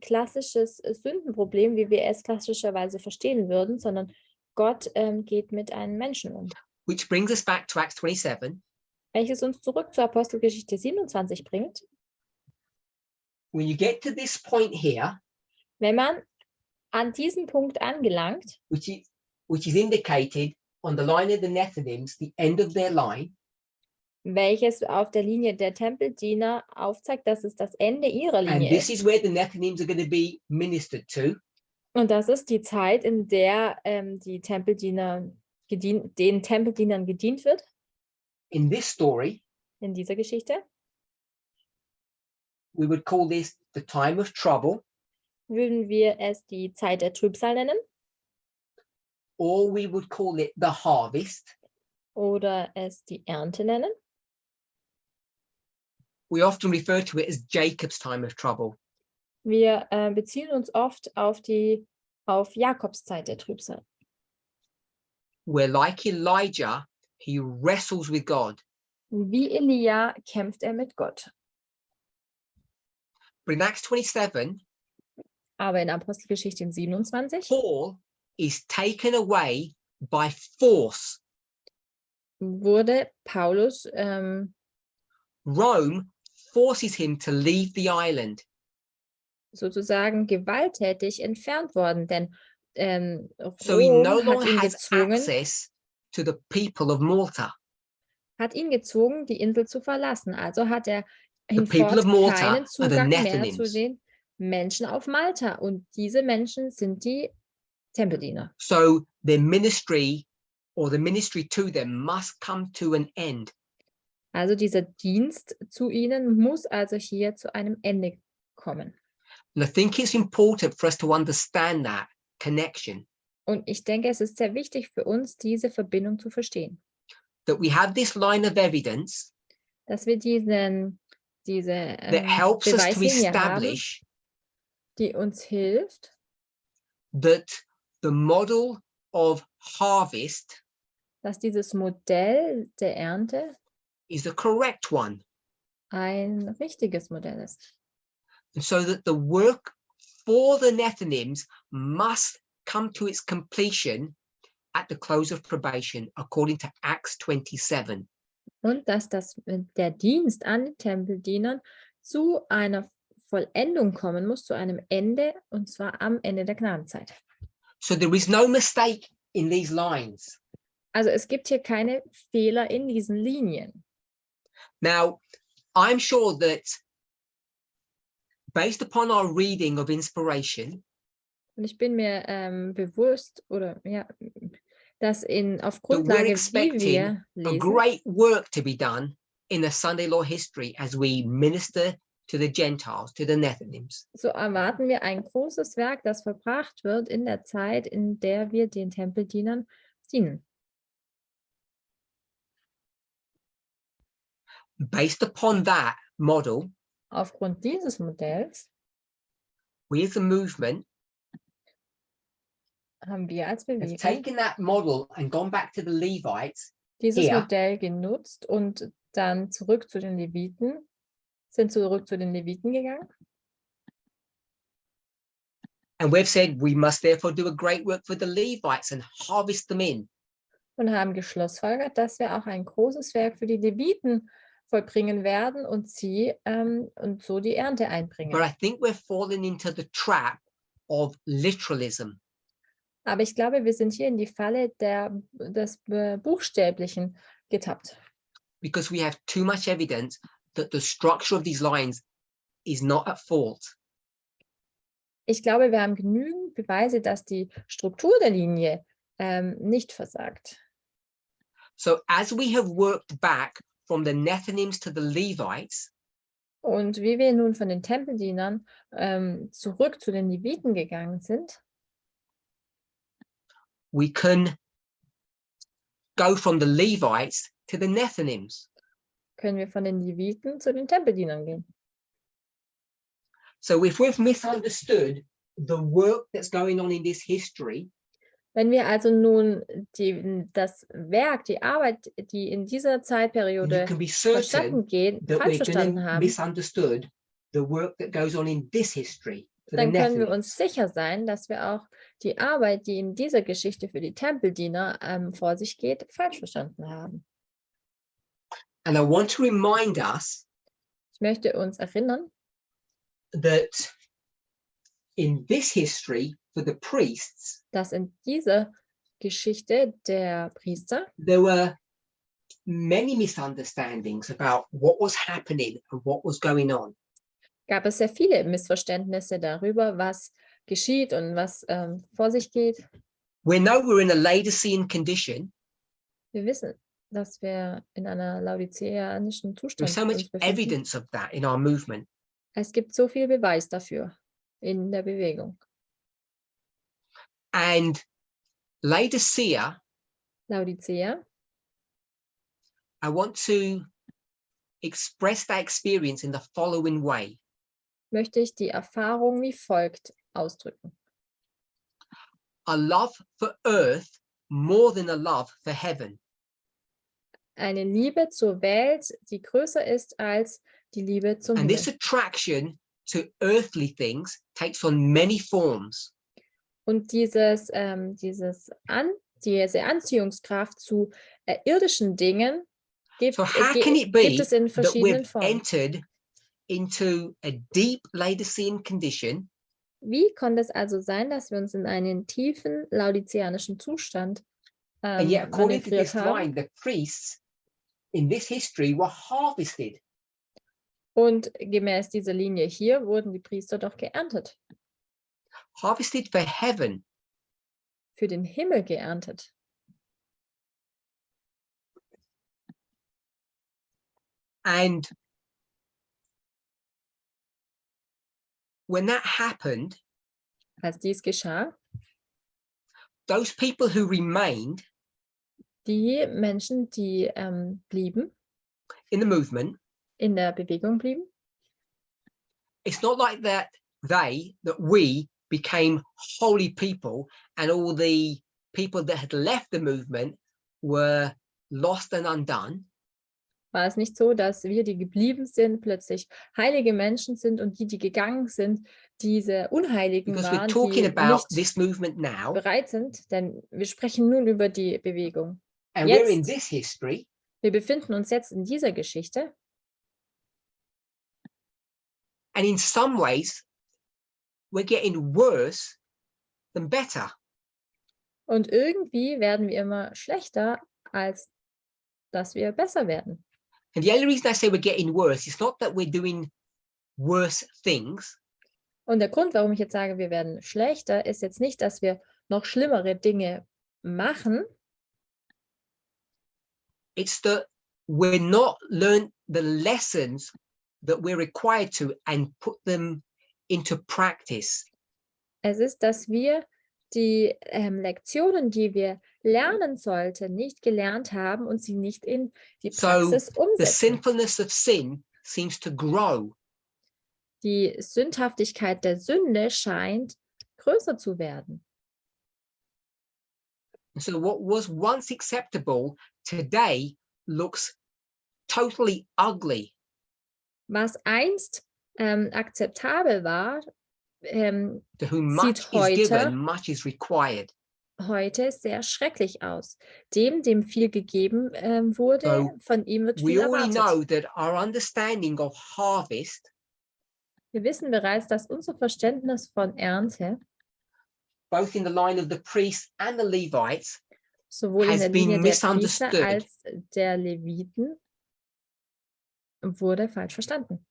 klassisches Sündenproblem, wie wir es klassischerweise verstehen würden, sondern Gott geht mit einem Menschen um. Which brings us back to Acts 27. Welches uns zurück zur Apostelgeschichte 27 bringt. When you get to this point here, Wenn man an diesem Punkt angelangt, which is indicated on the line of the Nethinims, the end of their line, welches auf der Linie der Tempeldiener aufzeigt, dass es das Ende ihrer and Linie this ist. is where the Nethinims are going to be ministered to. Und das ist die Zeit, in der die Tempeldiener den Tempeldienern gedient wird, In this story, in dieser Geschichte. we would call this the time of trouble, Würden wir es die Zeit der Trübsal nennen or we would call it the harvest. oder es die Ernte nennen. We often refer to it as Jacob's time of trouble. Wir beziehen uns oft auf Jakobs Zeit der Trübsal. Where, like Elijah, he wrestles with God. Wie Elia kämpft er mit Gott. But in Acts 27, Aber in Apostelgeschichte 27 Paul is taken away by force. wurde Paulus Rome forces him to leave the island. sozusagen gewalttätig entfernt worden, denn So he no Rom hat longer ihn has gezwungen, access to the people of Malta. die Insel zu verlassen. Also hat er people hinfort of Malta keinen are the Zugang mehr zu Nethinims. den Menschen auf Malta. Und diese Menschen sind die Tempeldiener. So their ministry or the ministry to them must come to an end. Also dieser Dienst zu ihnen muss also hier zu einem Ende kommen. And I think it's important for us to understand that connection, Und ich denke, es ist sehr wichtig für uns, diese Verbindung zu verstehen. that we have this line of evidence Dass wir diese that helps us to Beweislinie haben, establish die uns hilft, that the model of harvest dass dieses Modell der Ernte is the correct one. ein richtiges Modell ist. And so that the work for the Nethinims must come to its completion at the close of probation, according to Acts 27. Und dass der Dienst an den Tempeldienern zu einer Vollendung kommen muss, zu einem Ende, und zwar am Ende der Gnadenzeit. So there is no mistake in these lines. Also es gibt hier keine Fehler in diesen Linien. Now, I'm sure that based upon our reading of inspiration, Und ich bin mir bewusst, oder ja, dass auf that we're Grundlage, wie expecting wir a lesen, great work to be done in the Sunday law history as we minister to the Gentiles, to the Nethinims. so erwarten wir ein großes Werk, das verbracht wird in der Zeit, in der wir den Tempeldienern dienen. Based upon that model, Aufgrund dieses Modells we as a movement haben wir als have Bewegung taken that model and gone back to the Levites dieses here. Modell genutzt und dann sind zurück zu den Leviten gegangen. And we've said we must therefore do a great work for the Levites and harvest them in. Und haben geschlussfolgert, dass wir auch ein großes Werk für die Leviten vollbringen werden und und so die Ernte But einbringen. I think we're falling into the trap of literalism. Aber ich glaube, wir sind hier in die Falle des Buchstäblichen getappt. Because we have too much evidence that the structure of these lines is not at fault. Ich glaube, wir haben genügend Beweise, dass die Struktur der Linie nicht versagt. So as we have worked back from the Nethinims to the Levites, Und wie wir nun von den Tempeldienern zurück zu den Leviten gegangen sind, we can go from the Levites to the Nethinims. Können wir von den Leviten zu den Tempeldienern gehen. So if we've misunderstood the work that's going on in this history, Wenn wir also nun das Werk, die Arbeit, die in dieser then you Zeitperiode can be certain vonstatten geht, that falsch we're going verstanden to haben, misunderstood the work that goes on in this history for the dann können wir uns Nethinims. sicher sein, dass wir auch die Arbeit, die in dieser Geschichte für die Tempeldiener vor sich geht, falsch verstanden haben. And I want to remind us Ich möchte uns erinnern, that in this history for the priests, dass in dieser Geschichte der Priester there were many misunderstandings about what was happening and what was going on. gab es sehr viele Missverständnisse darüber, was geschieht und was vor sich geht. We know we're in a Laodicean condition. Wir wissen, dass wir in einer laodiceanischen There's Zustand so much uns befinden. evidence of that in our movement. Es gibt so viel Beweis dafür in der Bewegung. And Laodicea, Laodicea, I want to express that experience in the following way. möchte ich die Erfahrung wie folgt ausdrücken. A love for earth more than a love for heaven. Eine Liebe zur Welt, die größer ist als die Liebe zum And this Himmel. attraction to earthly things takes on many forms. Und diese Anziehungskraft zu irdischen Dingen gibt So how can it be es in that verschiedenen we've Formen. entered into a deep Laodicean condition, Wie konnte es also sein, dass wir uns in einen tiefen laodiceanischen Zustand and yet according to manövriert this haben? line, the priests in this history were harvested. Und gemäß dieser Linie hier wurden die Priester doch geerntet, Harvested for heaven. für den Himmel geerntet. And when that happened, Als dies geschah, those people who remained die Menschen, die blieben, in the movement, in der Bewegung blieben, it's not like that we became holy people and all the people that had left the movement were lost and undone. war es nicht so, dass wir, die geblieben sind, plötzlich heilige Menschen sind und die gegangen sind, diese Unheiligen Because we're waren, talking die about nicht this movement now, bereit sind, denn wir sprechen nun über die Bewegung. and we're in Jetzt. this history, Wir befinden uns jetzt in dieser Geschichte and in some ways we're getting worse than better. und irgendwie werden wir immer schlechter, als dass wir besser werden. And the only reason I say we're getting worse is not that we're doing worse things. Und der Grund, warum ich jetzt sage, wir werden schlechter, ist jetzt nicht, dass wir noch schlimmere Dinge machen, It's that we're not learned the lessons that we're required to and put them into practice. es ist, dass wir die Lektionen, die wir lernen sollten, nicht gelernt haben und sie nicht in die So Praxis the umsetzen. sinfulness of sin seems to grow. Die Sündhaftigkeit der Sünde scheint größer zu werden. And so what was once acceptable today looks totally ugly. Was einst akzeptabel war, To whom sieht much is given, heute, much is required. heute sehr schrecklich aus. Dem viel gegeben wurde, So von ihm wird We viel already know erwartet. that our understanding of harvest, Wir wissen bereits, dass unser Verständnis von Ernte both in the line of the priests and the Levites, sowohl in has der been Linie der Priester misunderstood. als der Leviten wurde falsch verstanden.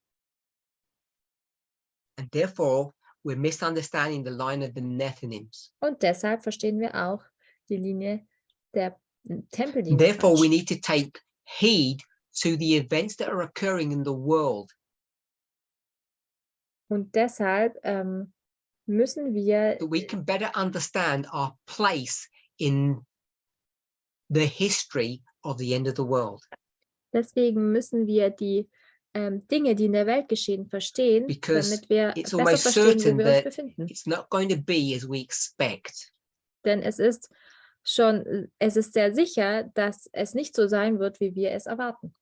And therefore we're misunderstanding the line of the Nethinims. Und deshalb verstehen wir auch die Linie der Tempeldiener Therefore we falsch. need to take heed to the events that are occurring in the world. Und deshalb müssen wir That we can better understand our place in the history of the end of the world. Deswegen müssen wir die Dinge, die in der Welt geschehen, verstehen, Because damit wir it's besser almost verstehen, wo certain wir uns that befinden. it's not going to be as we expect. Denn es ist sehr sicher, dass es nicht so sein wird, wie wir es erwarten.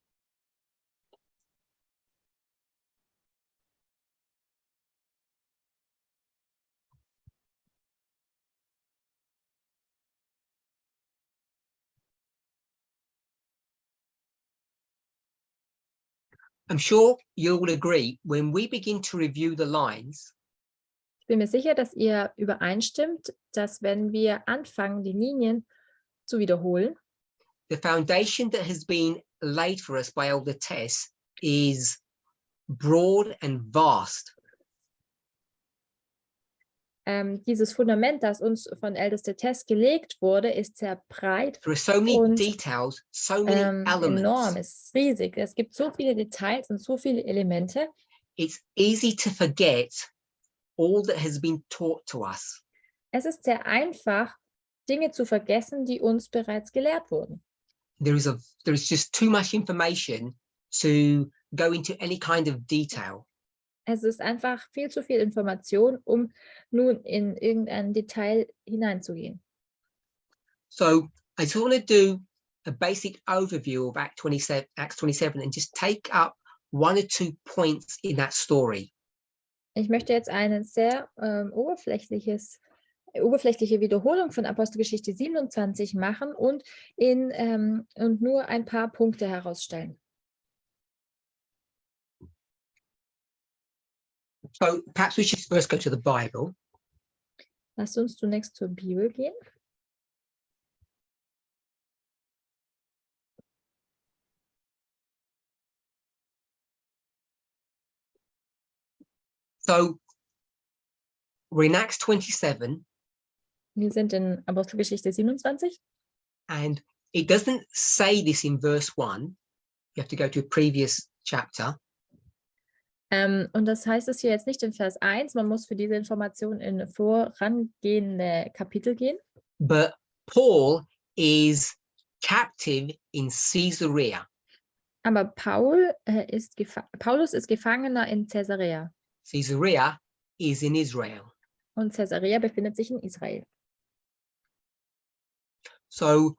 I'm sure you'll agree when we begin to review the lines, Ich bin mir sicher, dass ihr übereinstimmt, dass wenn wir anfangen, die Linien zu wiederholen, the foundation that has been laid for us by Elder Tess is broad and vast. Dieses Fundament, das uns von Ältester Tess gelegt wurde, ist sehr breit There are so many und details, so many enorm, elements. es ist riesig. Es gibt so viele Details und so viele Elemente. It's easy to forget all that has been taught to us. Es ist sehr einfach, Dinge zu vergessen, die uns bereits gelehrt wurden. There is just too much information to go into any kind of detail. Es ist einfach viel zu viel Information, um nun in irgendein Detail hineinzugehen. So I just want to do a basic overview of Acts 27 and just take up one or two points in that story. Ich möchte jetzt eine sehr oberflächliche Wiederholung von Apostelgeschichte 27 machen und nur ein paar Punkte herausstellen. So perhaps we should first go to the Bible. Lasst uns zunächst zur Bibel gehen. So we're in Acts 27, Wir sind in Apostelgeschichte 27. and it doesn't say this in verse 1. You have to go to a previous chapter. Und das heißt es hier jetzt nicht in Vers 1. Man muss für diese Information in vorangehende Kapitel gehen. But Paul is captive in Caesarea. Aber Paulus ist Gefangener in Caesarea. Caesarea is in Israel. Und Caesarea befindet sich in Israel. So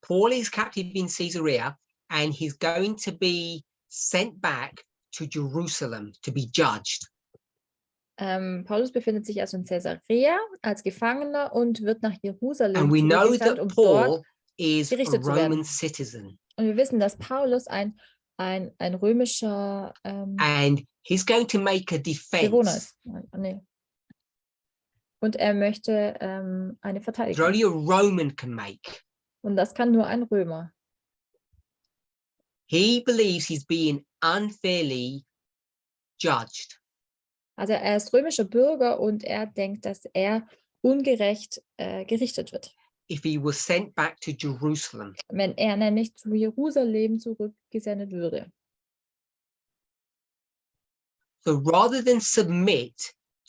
Paul is captive in Caesarea, and he's going to be sent back to Jerusalem to be judged. Paulus befindet sich also in Caesarea als Gefangener und wird nach Jerusalem And we know zurückgesandt, that um Paul dort is a gerichtet zu werden. Roman citizen, Und wir wissen, dass Paulus ein römischer and he's going to make a Bewohner defense. ist. Nee. Und er möchte eine that Verteidigung. only a Roman can make. Und das kann nur ein Römer. He believes he's being unfairly judged. Also er ist römischer Bürger und er denkt, dass er ungerecht gerichtet wird, If he was sent back to Jerusalem. wenn er nämlich zu Jerusalem zurückgesendet würde. So rather than submit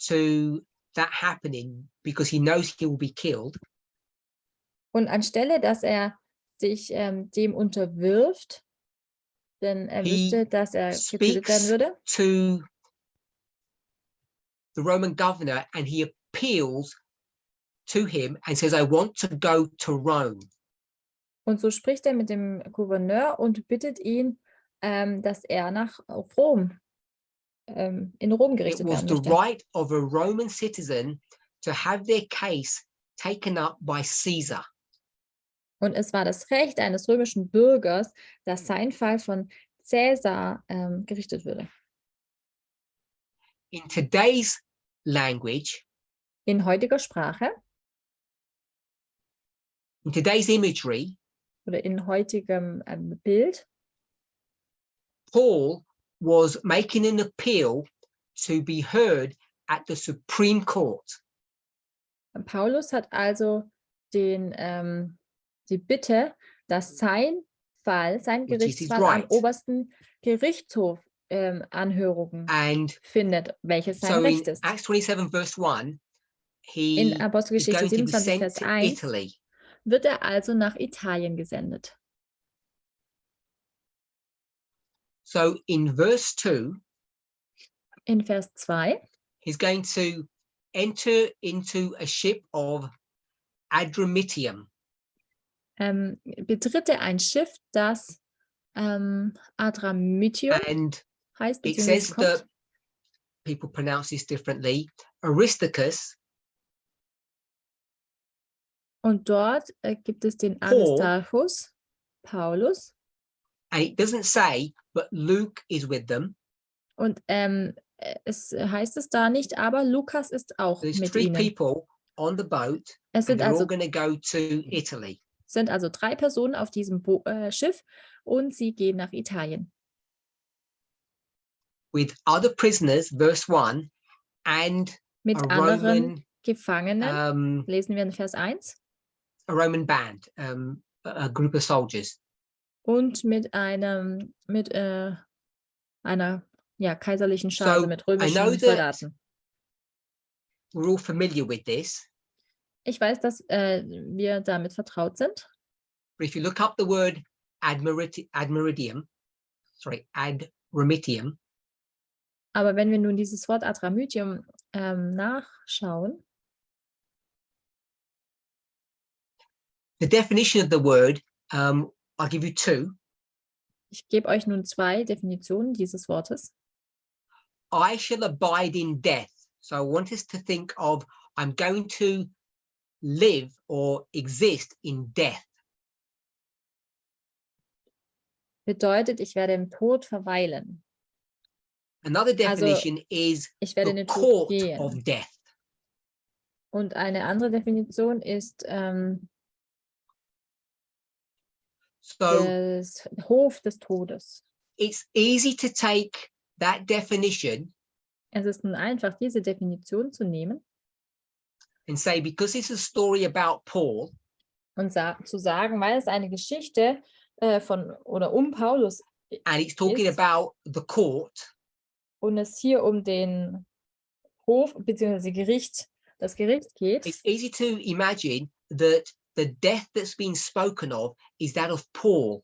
to that happening because he knows he will be killed, Und anstelle, dass er sich dem unterwirft, denn er wüsste, dass er getötet werden speaks würde, to the Roman governor and he appeals to him and says, I want to go to Rome. und so spricht er mit dem Gouverneur und bittet ihn, dass er nach Rom, in Rom It gerichtet was werden the möchte. right of a Roman citizen to have their case taken up by Caesar. Und es war das Recht eines römischen Bürgers, dass sein Fall von Cäsar gerichtet würde. In today's language, In heutiger Sprache in today's imagery, oder in heutigem Bild, Paul was making an appeal to be heard at the Supreme Court. Paulus hat also die Bitte, dass sein Fall, sein Which is his Gerichtsfall am right. obersten Gerichtshof Anhörungen And findet, welches sein so in Recht ist. Acts 27 verse 1, he In is Apostelgeschichte going to be 27, sent Vers to 1 Italy. wird er also nach Italien gesendet. So in verse 2, In Vers 2 he's going to enter into a ship of Adramyttium. betritt er ein Schiff, das Adramyttium And heißt, it beziehungsweise says kommt. that people pronounce this differently. Aristarchus, Und dort gibt es den Paul. Aristarchus, Paulus. and it doesn't say, but Luke is with them. Und es heißt es da nicht, aber Lukas ist auch There's mit 3 ihnen. people on the boat, Es and sind they're all also, going to go to Italy. 3 Personen auf diesem Schiff und sie gehen nach Italien. With other prisoners, verse 1, and Mit a anderen Roman, Gefangenen, lesen wir in Vers 1, a Roman band, a group of soldiers. und mit einer kaiserlichen Schar, also So mit I know römischen that Soldaten. we're all familiar with this, Ich weiß, dass wir damit vertraut sind. but if you look up the word admiritium, Aber wenn wir nun dieses Wort Adramyttium nachschauen, the definition of the word, I'll give you 2. ich gebe euch nun 2 Definitionen dieses Wortes. I shall abide in death. So I want us to think of, I'm going to live or exist in death. Bedeutet, ich werde im Tod verweilen. Another Also, definition is ich werde in the den Tod court gehen. of death. Und eine andere Definition ist So des Hof des Todes. it's easy to take that definition Es ist nun einfach, diese Definition zu nehmen and say, because it's a story about Paul, und zu sagen, weil es eine Geschichte von oder um Paulus and it's talking ist about the court, und es hier um den Hof bzw. das Gericht geht, it's easy to imagine that the death that's been spoken of is that of Paul.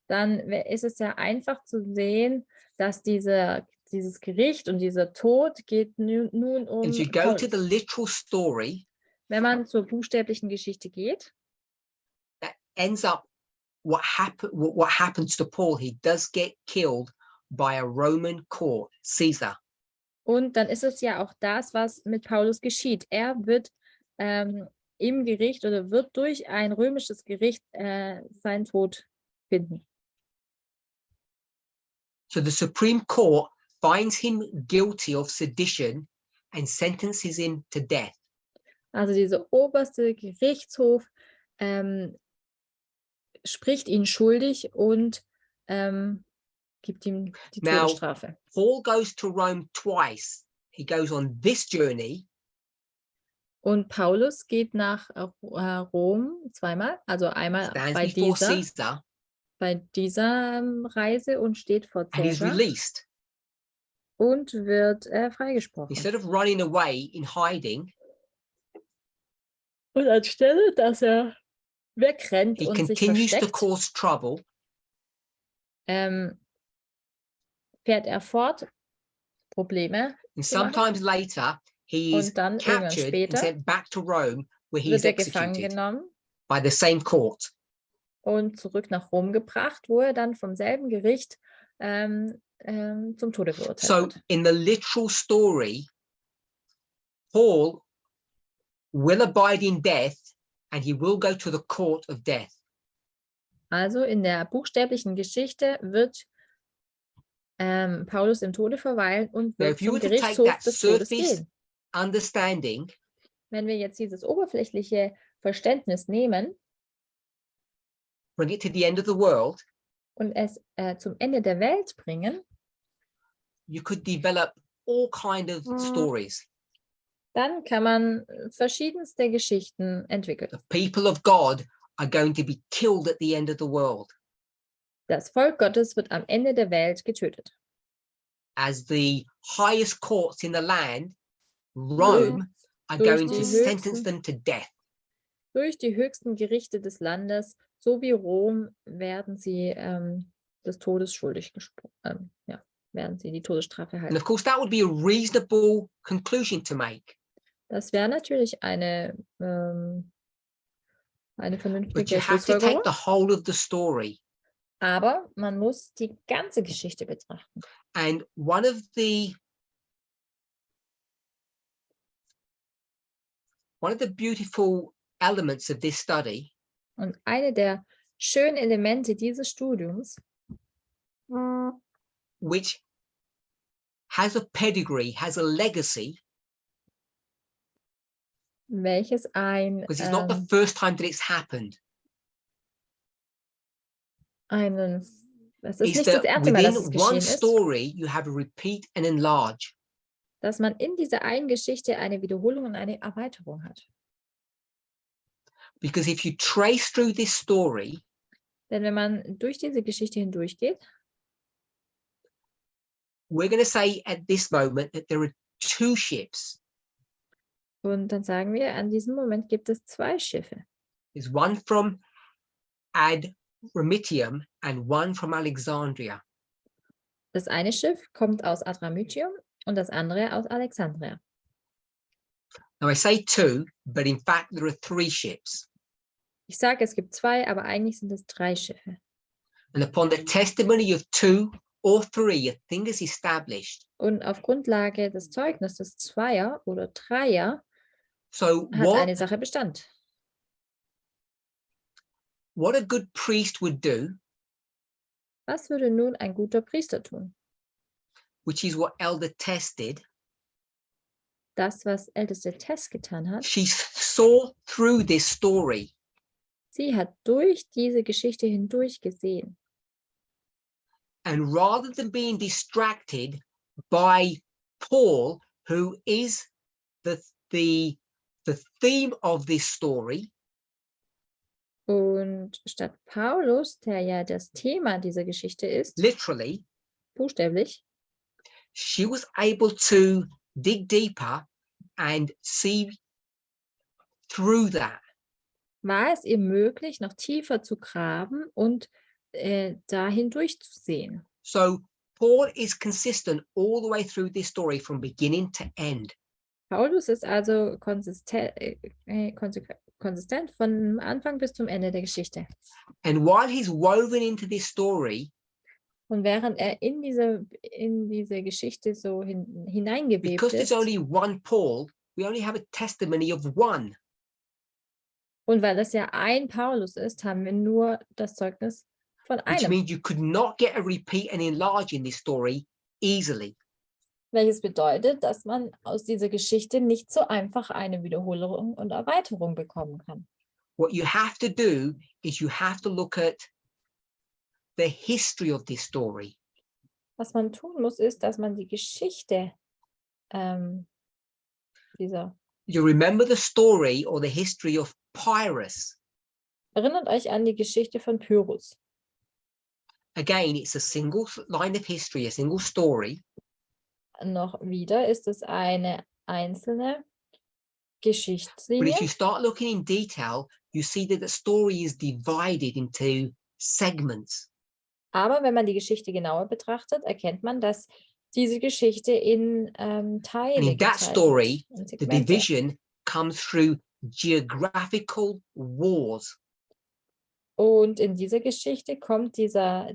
dann ist es ja einfach zu sehen, dass dieses Gericht und dieser Tod geht nun um And you go to the Paulus. literal story, Wenn man zur buchstäblichen Geschichte geht, that ends up what happens to Paul. He does get killed by a Roman court, Caesar. und dann ist es ja auch das, was mit Paulus geschieht. Er wird im Gericht oder wird durch ein römisches Gericht seinen Tod finden. So the Supreme Court finds him guilty of sedition and sentences him to death. Also dieser oberste Gerichtshof spricht ihn schuldig und gibt ihm die Now, Todesstrafe. Paul goes to Rome twice. He goes on this journey, Und Paulus geht nach Rom zweimal, also einmal stands before Caesar, bei dieser Reise und steht vor and is Caesar released. und wird freigesprochen. Instead of running away in hiding, Und anstelle, dass er wegrennt he und sich continues to versteckt, cause trouble. fährt er fort, Probleme And zu machen. sometimes later, he is Und dann irgendwann captured and später sent back to Rome, where he is wird er gefangen executed genommen by the same court. und zurück nach Rom gebracht, wo er dann vom selben Gericht zum Tode verurteilt So wird. in the literal story, Paul will abide in death and he will go to the court of death. Also in der buchstäblichen Geschichte wird Paulus im Tode verweilen und Now, wird if you zum were to take Gerichtshof that des Todes surface gehen. understanding Wenn wir jetzt dieses oberflächliche Verständnis nehmen bring it to the end of the world, und es zum Ende der Welt bringen, you could develop all kind of stories. dann kann man verschiedenste Geschichten entwickeln. The people of God are going to be killed at the end of the world Das Volk Gottes wird am Ende der Welt getötet. as the highest courts in the land, Rome, are going to sentence them to death. Durch die höchsten Gerichte des Landes, so wie Rom, werden sie des Todes schuldig gesprochen, werden sie die Todesstrafe And erhalten. of course, that would be a reasonable conclusion to make. Das wäre natürlich eine But you vernünftige have to take Schlussfolgerung, the whole of the story. aber man muss die ganze Geschichte betrachten. And one of the beautiful elements of this study Und eine der schönen Elemente dieses Studiums, which has a pedigree, has a legacy, welches because it's not the first time that it's happened, es ist is nicht das that erste Mal, dass es within one geschehen ist, story you have a repeat and enlarge. dass man in dieser einen Geschichte eine Wiederholung und eine Erweiterung hat. Because if you trace through this story, Denn wenn man durch diese Geschichte hindurchgeht, we're going to say at this moment that there are two ships. und dann sagen wir, an diesem Moment gibt es 2 Schiffe. There's one from Adramyttium and one from Alexandria. Das eine Schiff kommt aus Adramyttium und das andere aus Alexandria. Now I say two, but in fact there are 3 ships. Ich sage, es gibt 2, aber eigentlich sind es 3 Schiffe. And upon the testimony of 2 or 3, a thing is established. Und auf Grundlage des Zeugnisses 2er oder 3er So hat eine Sache Bestand. what a good priest would do, Was würde nun ein guter Priester tun? which is what Elder Tess did, Das, was Älteste Tess getan hat, she saw through this story. sie hat durch diese Geschichte hindurch gesehen. And rather than being distracted by Paul, who is the theme of this story, Und statt Paulus, der ja das Thema dieser Geschichte ist, literally, buchstäblich, she was able to dig deeper and see through that. war es ihr möglich, noch tiefer zu graben und da hindurchzusehen. So Paul is consistent all the way through this story from beginning to end. Paulus ist also konsistent von Anfang bis zum Ende der Geschichte. And while he's woven into this story, Und während er in diese Geschichte so hineingewebt because there's ist, only one Paul, we only have a testimony of one. und weil das ja ein Paulus ist, haben wir nur das Zeugnis von Which einem. means you could not get a repeat and enlarge in this story easily. Welches bedeutet, dass man aus dieser Geschichte nicht so einfach eine Wiederholung und Erweiterung bekommen kann. What you have to do is you have to look at the history of this story. Was man tun muss, ist, dass man die Geschichte You remember the story or the history of Pyrrhus. erinnert euch an die Geschichte von Pyrrhus. Again, it's a single line of history, a single story. Noch wieder ist es eine einzelne But Geschichtslinie. if you start looking in detail, you see that the story is divided into segments. Aber wenn man die Geschichte genauer betrachtet, erkennt man, dass diese Geschichte in Teile And in that geteilt story, wird, in the Segmente. division comes through geographical wars. Und in dieser Geschichte kommt dieser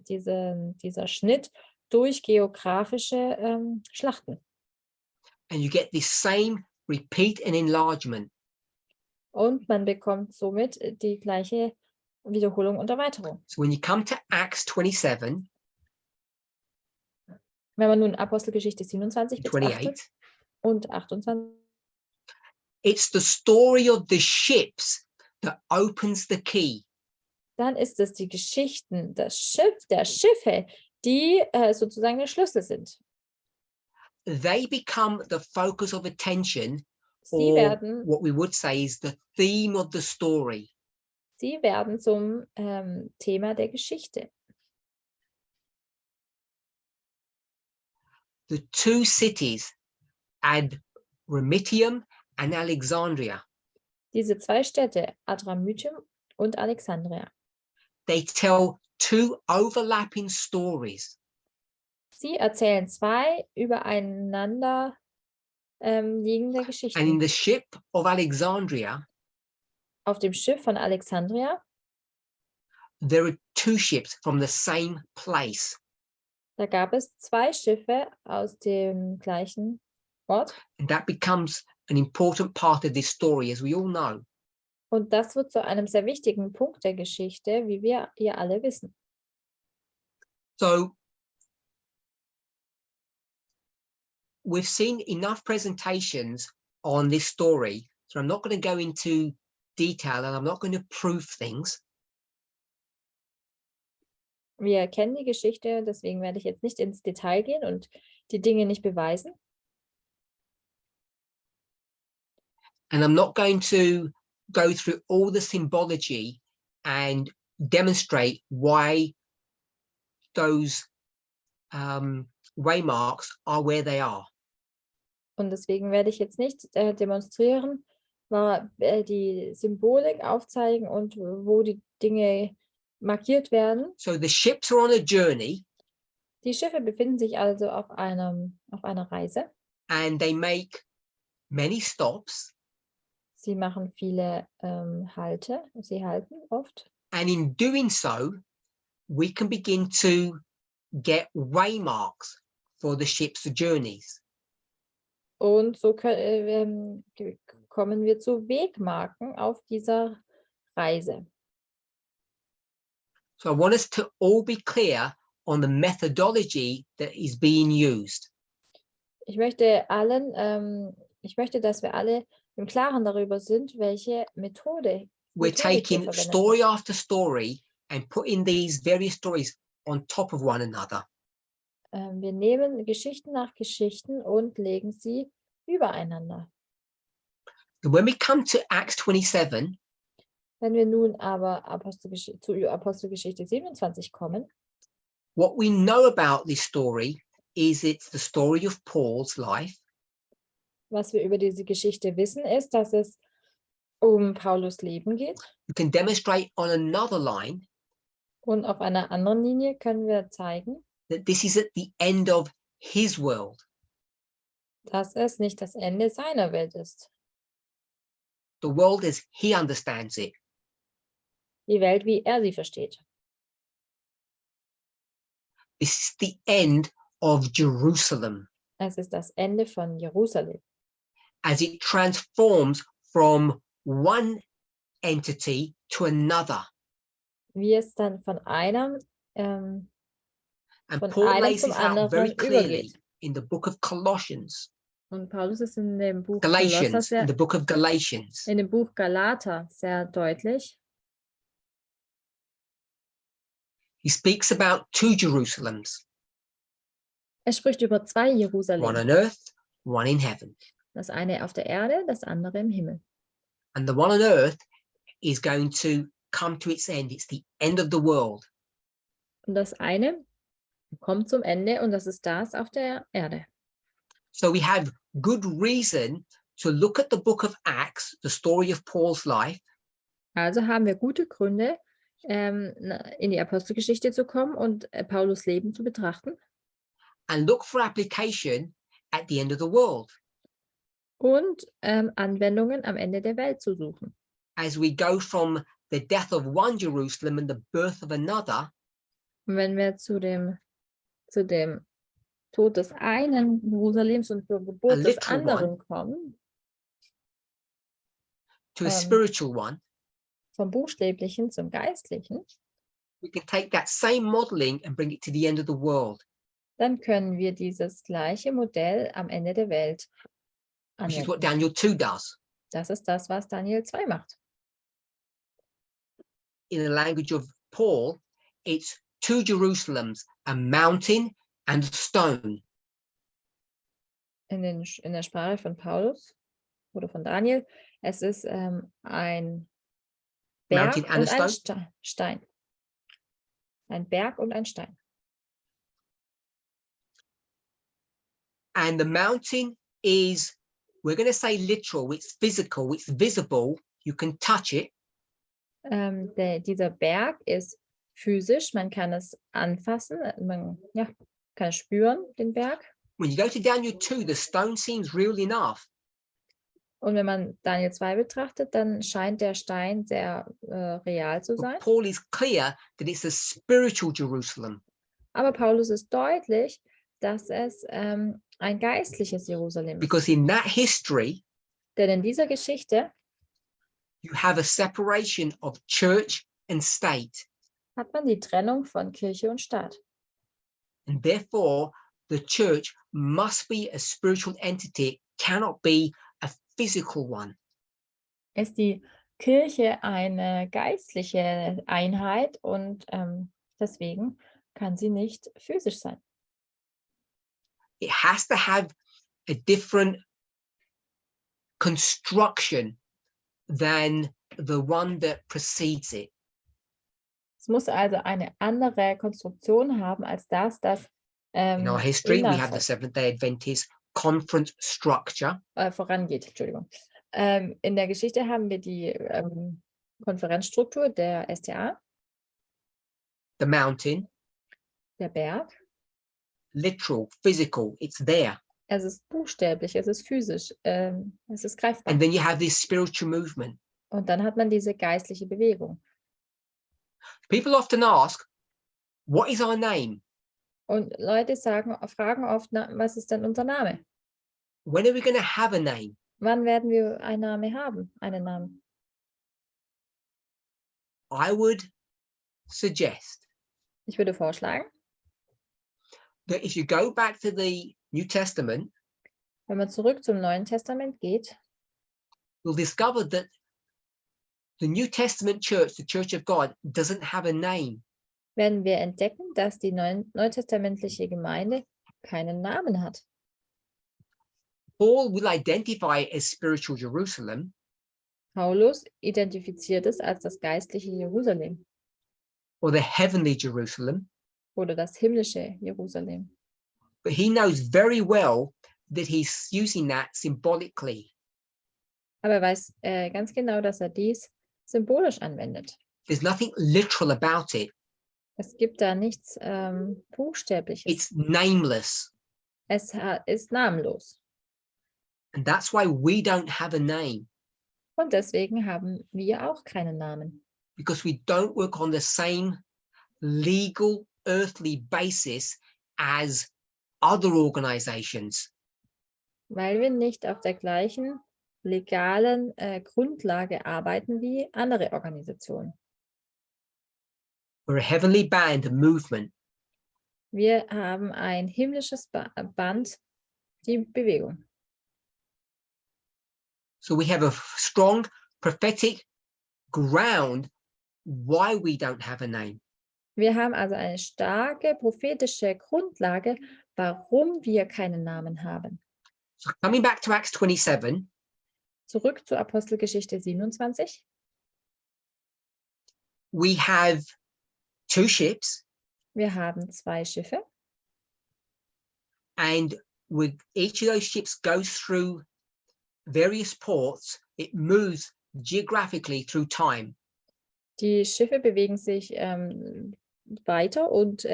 Schnitt durch geografische Schlachten. And you get this same repeat and enlargement. Und man bekommt somit die gleiche Wiederholung und Erweiterung. So when you come to Acts 27, Wenn man nun Apostelgeschichte 27 betrachtet 28, und 28, it's the story of the ships that opens the key. dann ist es die Geschichten der Schiffe, die sozusagen der Schlüssel sind. They become the focus of attention, Sie or werden, what we would say is the theme of the story. sie werden zum Thema der Geschichte. The 2 cities, Adramyttium and Alexandria, Diese 2 Städte, Adramyttium und Alexandria, they tell two overlapping stories. Sie erzählen zwei übereinander liegende And in Geschichten. the ship of Alexandria, Auf dem Schiff von Alexandria, there are two ships from the same place. da gab es zwei Schiffe aus dem gleichen Ort. And that becomes an important part of this story, as we all know. Und das wird zu einem sehr wichtigen Punkt der Geschichte, wie wir hier alle wissen. So we've seen enough presentations on this story, so I'm not going to go into detail and I'm not going to prove things. Wir kennen die Geschichte, deswegen werde ich jetzt nicht ins Detail gehen und die Dinge nicht beweisen. And I'm not going to go through all the symbology and demonstrate why those waymarks are where they are. Und deswegen werde ich jetzt nicht demonstrieren, die Symbolik aufzeigen und wo die Dinge markiert werden. So the ships are on a journey Die Schiffe befinden sich also auf einer Reise. and they make many stops. Sie machen viele Halte. Sie halten oft. And in doing so, we can begin to get waymarks for the ship's journeys. Und so kommen wir zu Wegmarken auf dieser Reise. So I want us to all be clear on the methodology that is being used. Ich möchte, dass wir alle im Klaren darüber sind, welche Methodik We're hier taking verwendet story wird. after story and putting these various stories on top of one another. Wir nehmen Geschichten nach Geschichten und legen sie übereinander. And when we come to Acts 27, Wenn wir nun aber zu Apostelgeschichte 27 kommen, what we know about this story is it's the story of Paul's life. was wir über diese Geschichte wissen, ist, dass es um Paulus Leben geht. You can demonstrate on another line Und auf einer anderen Linie können wir zeigen, that this is at the end of his world. dass es nicht das Ende seiner Welt ist. The world as he understands it. Die Welt, wie er sie versteht. This is the end of Jerusalem Es ist das Ende von Jerusalem, as it transforms from one entity to another. wie es dann von einem And von Paul einem lays zum this out very anderen clearly übergeht. in the book of Colossians, Und Paulus ist in dem Buch Galatians, in Kolosser the book of Galatians. in dem Buch Galater sehr deutlich. He speaks about two Jerusalems, Er spricht über zwei one Jerusalem. on earth, one in heaven. Das eine auf der Erde, das andere im Himmel. And the one on earth is going to come to its end. It's the end of the world. Und das eine kommt zum Ende und das ist das auf der Erde. So we have good reason to look at the book of Acts, the story of Paul's life, Also haben wir gute Gründe, in die Apostelgeschichte zu kommen und Paulus Leben zu betrachten and look for application at the end of the world und Anwendungen am Ende der Welt zu suchen. as we go from the death of one Jerusalem and the birth of another Und wenn wir zu dem Tod des einen Jerusalems und zur Geburt des literal anderen kommen, to a spiritual one, vom Buchstäblichen zum Geistlichen, we can take that same modeling and bring it to the end of the world, dann können wir dieses gleiche Modell am Ende der Welt which is what anwenden. Daniel 2 does. Das ist das, was Daniel 2 macht. In the language of Paul, it's two Jerusalems, a mountain and a stone. In der Sprache von Paulus oder von Daniel, es ist ein Berg Mountain and und a ein Stein. Ein Berg und ein Stein. And the mountain is, we're going to say literal, it's physical, it's visible, you can touch it. Dieser Berg ist physisch, man kann es anfassen, man kann es spüren, den Berg. When you go to Daniel 2, the stone seems real enough. Und wenn man Daniel 2 betrachtet, dann scheint der Stein sehr real zu sein. But Paul is clear that it's a spiritual Jerusalem. Aber Paulus ist deutlich, dass es ein geistliches Jerusalem ist. Because in that history, Denn in dieser Geschichte you have a separation of church and state. hat man die Trennung von Kirche und Staat. And therefore, the church must be a spiritual entity, cannot be a physical one. Ist die Kirche eine geistliche Einheit und deswegen kann sie nicht physisch sein. It has to have a different construction than the one that precedes it. Es muss also eine andere Konstruktion haben als das In our history, we have the nachfolgt, Seventh-day Adventist conference structure. vorangeht. Entschuldigung. In der Geschichte haben wir die Konferenzstruktur der STA, The mountain, der Berg. literal, physical, it's there. Es ist buchstäblich, es ist physisch, es ist greifbar. And then you have this spiritual movement. Und dann hat man diese geistliche Bewegung. People often ask, what is our name? Und Leute fragen oft, was ist denn unser Name? When are we going to have a name? Wann werden wir einen Namen haben? Einen Namen. I would suggest Ich würde vorschlagen, that if you go back to the New Testament, wenn man zurück zum Neuen Testament geht, you'll discover that the New Testament church, the Church of God, doesn't have a name. werden wir entdecken, dass die neutestamentliche Gemeinde keinen Namen hat. Paul will identify as spiritual Jerusalem, Paulus identifiziert es als das geistliche Jerusalem or the heavenly Jerusalem, oder das himmlische Jerusalem. but he knows very well that he's using that symbolically. Aber er weiß ganz genau, dass er dies symbolisch anwendet. There's nothing literal about it. Es gibt da nichts Buchstäbliches. It's nameless. Es ist namenlos. And that's why we don't have a name, Und deswegen haben wir auch keinen Namen. because we don't work on the same legal, earthly basis as other organizations. Weil wir nicht auf der gleichen legalen Grundlage arbeiten wie andere Organisationen. We're a heavenly band, a movement. Wir haben ein himmlisches Band, die Bewegung. So we have a strong prophetic ground why we don't have a name. Wir haben also eine starke prophetische Grundlage, warum wir keinen Namen haben. So coming back to Acts 27, Zurück zur Apostelgeschichte 27. we have two ships, Wir haben 2 Schiffe and with each of those ships goes through various ports. It moves geographically through time. Die Schiffe bewegen sich weiter und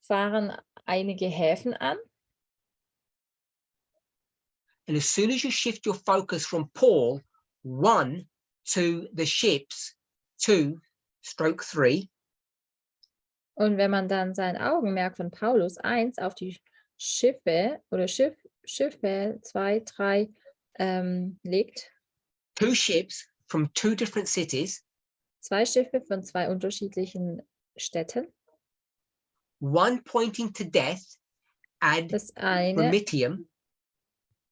fahren einige Häfen an. And as soon as you shift your focus from Paul 1 to the ships 2/3, Und wenn man dann sein Augenmerk von Paulus 1 auf die Schiffe oder Schiffe 2, 3 legt, two ships from two different cities, 2 Schiffe von 2 unterschiedlichen Städten. one pointing to death and Das eine remitium,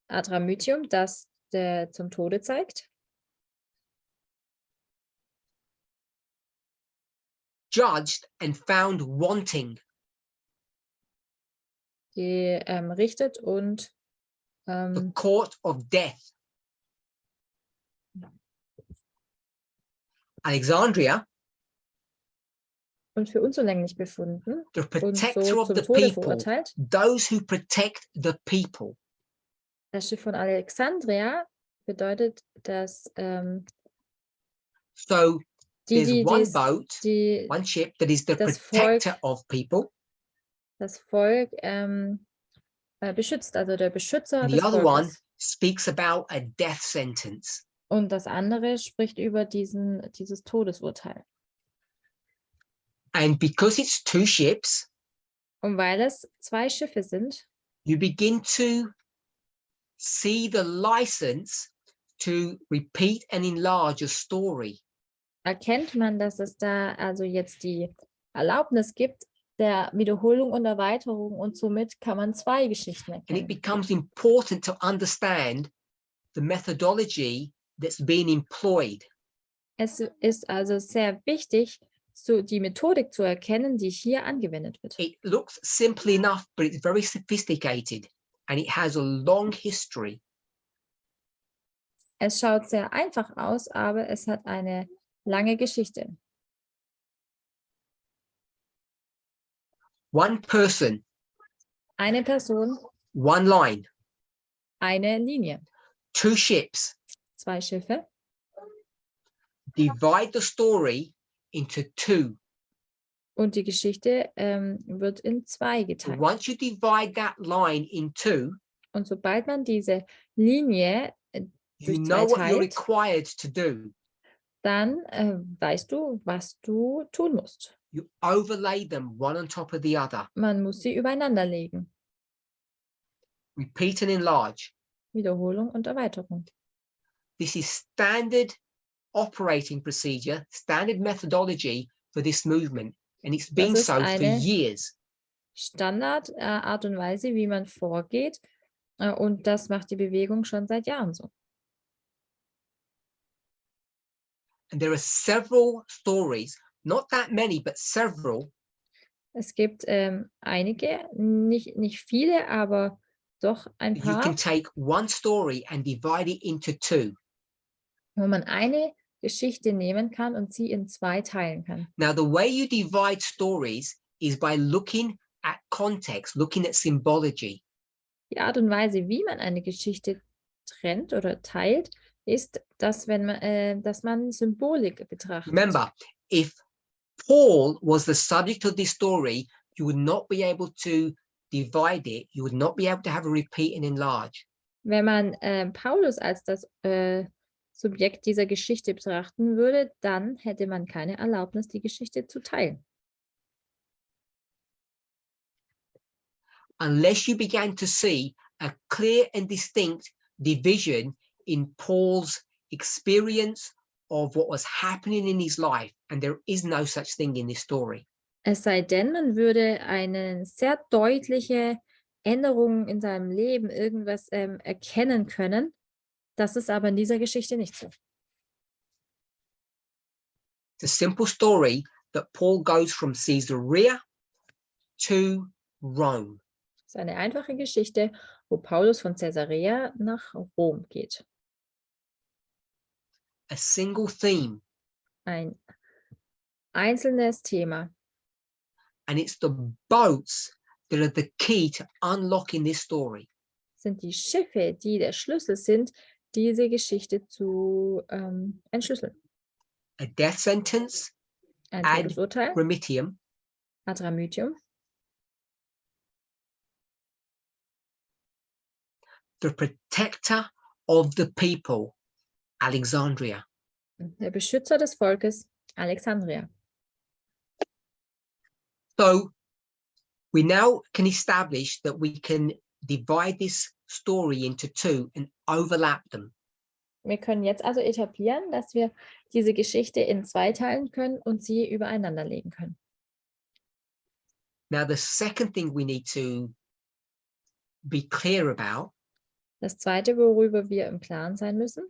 Adramytium, das zum Tode zeigt. judged and found wanting. Gerichtet und The court of death. Alexandria, und für unzulänglich befunden the und protector so of zum the Tode people, verurteilt. those who protect the people. Das Schiff von Alexandria bedeutet, dass So There's one dies, boat, die one ship that is the das protector of people, das Volk beschützt, also der Beschützer and the des other one Volkes. speaks about a death sentence. Und das andere spricht über dieses Todesurteil. And because it's two ships, Und weil es 2 Schiffe sind, you begin to see the license to repeat and enlarge a story. erkennt man, dass es da also jetzt die Erlaubnis gibt der Wiederholung und Erweiterung und somit kann man 2 Geschichten And it erkennen. becomes important to understand the methodology that's being employed. Es ist also sehr wichtig, die Methodik zu erkennen, die hier angewendet wird. It looks simple enough, but it's very sophisticated and it has a long history. Es schaut sehr einfach aus, aber es hat eine lange Geschichte. One person, Eine Person, one line, eine Linie. 2 ships. 2 Schiffe. Divide the story into 2. Und die Geschichte wird in 2 geteilt. Once you divide that line in 2, Und sobald man diese Linie you durch know 2 what you're teilt, required to do. dann weißt du, was du tun musst. You overlay them one on top of the other. Man muss sie übereinander legen. Repeat and enlarge. Wiederholung und Erweiterung. This is standard operating procedure, standard methodology for this movement. And it's been Das ist so for eine years. Standard Art und Weise, wie man vorgeht. Und das macht die Bewegung schon seit Jahren so. And there are several stories, not that many, but several, Es gibt einige, nicht viele, aber doch ein you can paar, take one story and divide it into 2. wo man eine Geschichte nehmen kann und sie in 2 teilen kann. Now, the way you divide stories is by looking at context, looking at symbology. Die Art und Weise, wie man eine Geschichte trennt oder teilt, ist, dass man Symbolik betrachtet. Remember, if Paul was the subject of this story, you would not be able to divide it. You would not be able to have a repeat and enlarge. Wenn man Paulus als das Subjekt dieser Geschichte betrachten würde, dann hätte man keine Erlaubnis, die Geschichte zu teilen. Unless you began to see a clear and distinct division in Paul's experience of what was happening in his life. And there is no such thing in this story. Es sei denn, man würde eine sehr deutliche Änderung in seinem Leben, irgendwas erkennen können. Das ist aber in dieser Geschichte nicht so. It's a simple story that Paul goes from Caesarea to Rome. Es ist eine einfache Geschichte, wo Paulus von Caesarea nach Rom geht. A single theme. Ein einzelnes Thema. And it's the boats that are the key to unlocking this story. Sind die Schiffe, die der Schlüssel sind, diese Geschichte zu entschlüsseln. A death sentence, Ein ad Todesurteil, remitium, Adramytium, the protector of the people, Alexandria. der Beschützer des Volkes, Alexandria. So we now can establish that we can divide this story into 2 and overlap them. Wir können jetzt also etablieren, dass wir diese Geschichte in 2 teilen können und sie übereinander legen können. Now, the second thing we need to be clear about, Das Zweite, worüber wir im Klaren sein müssen,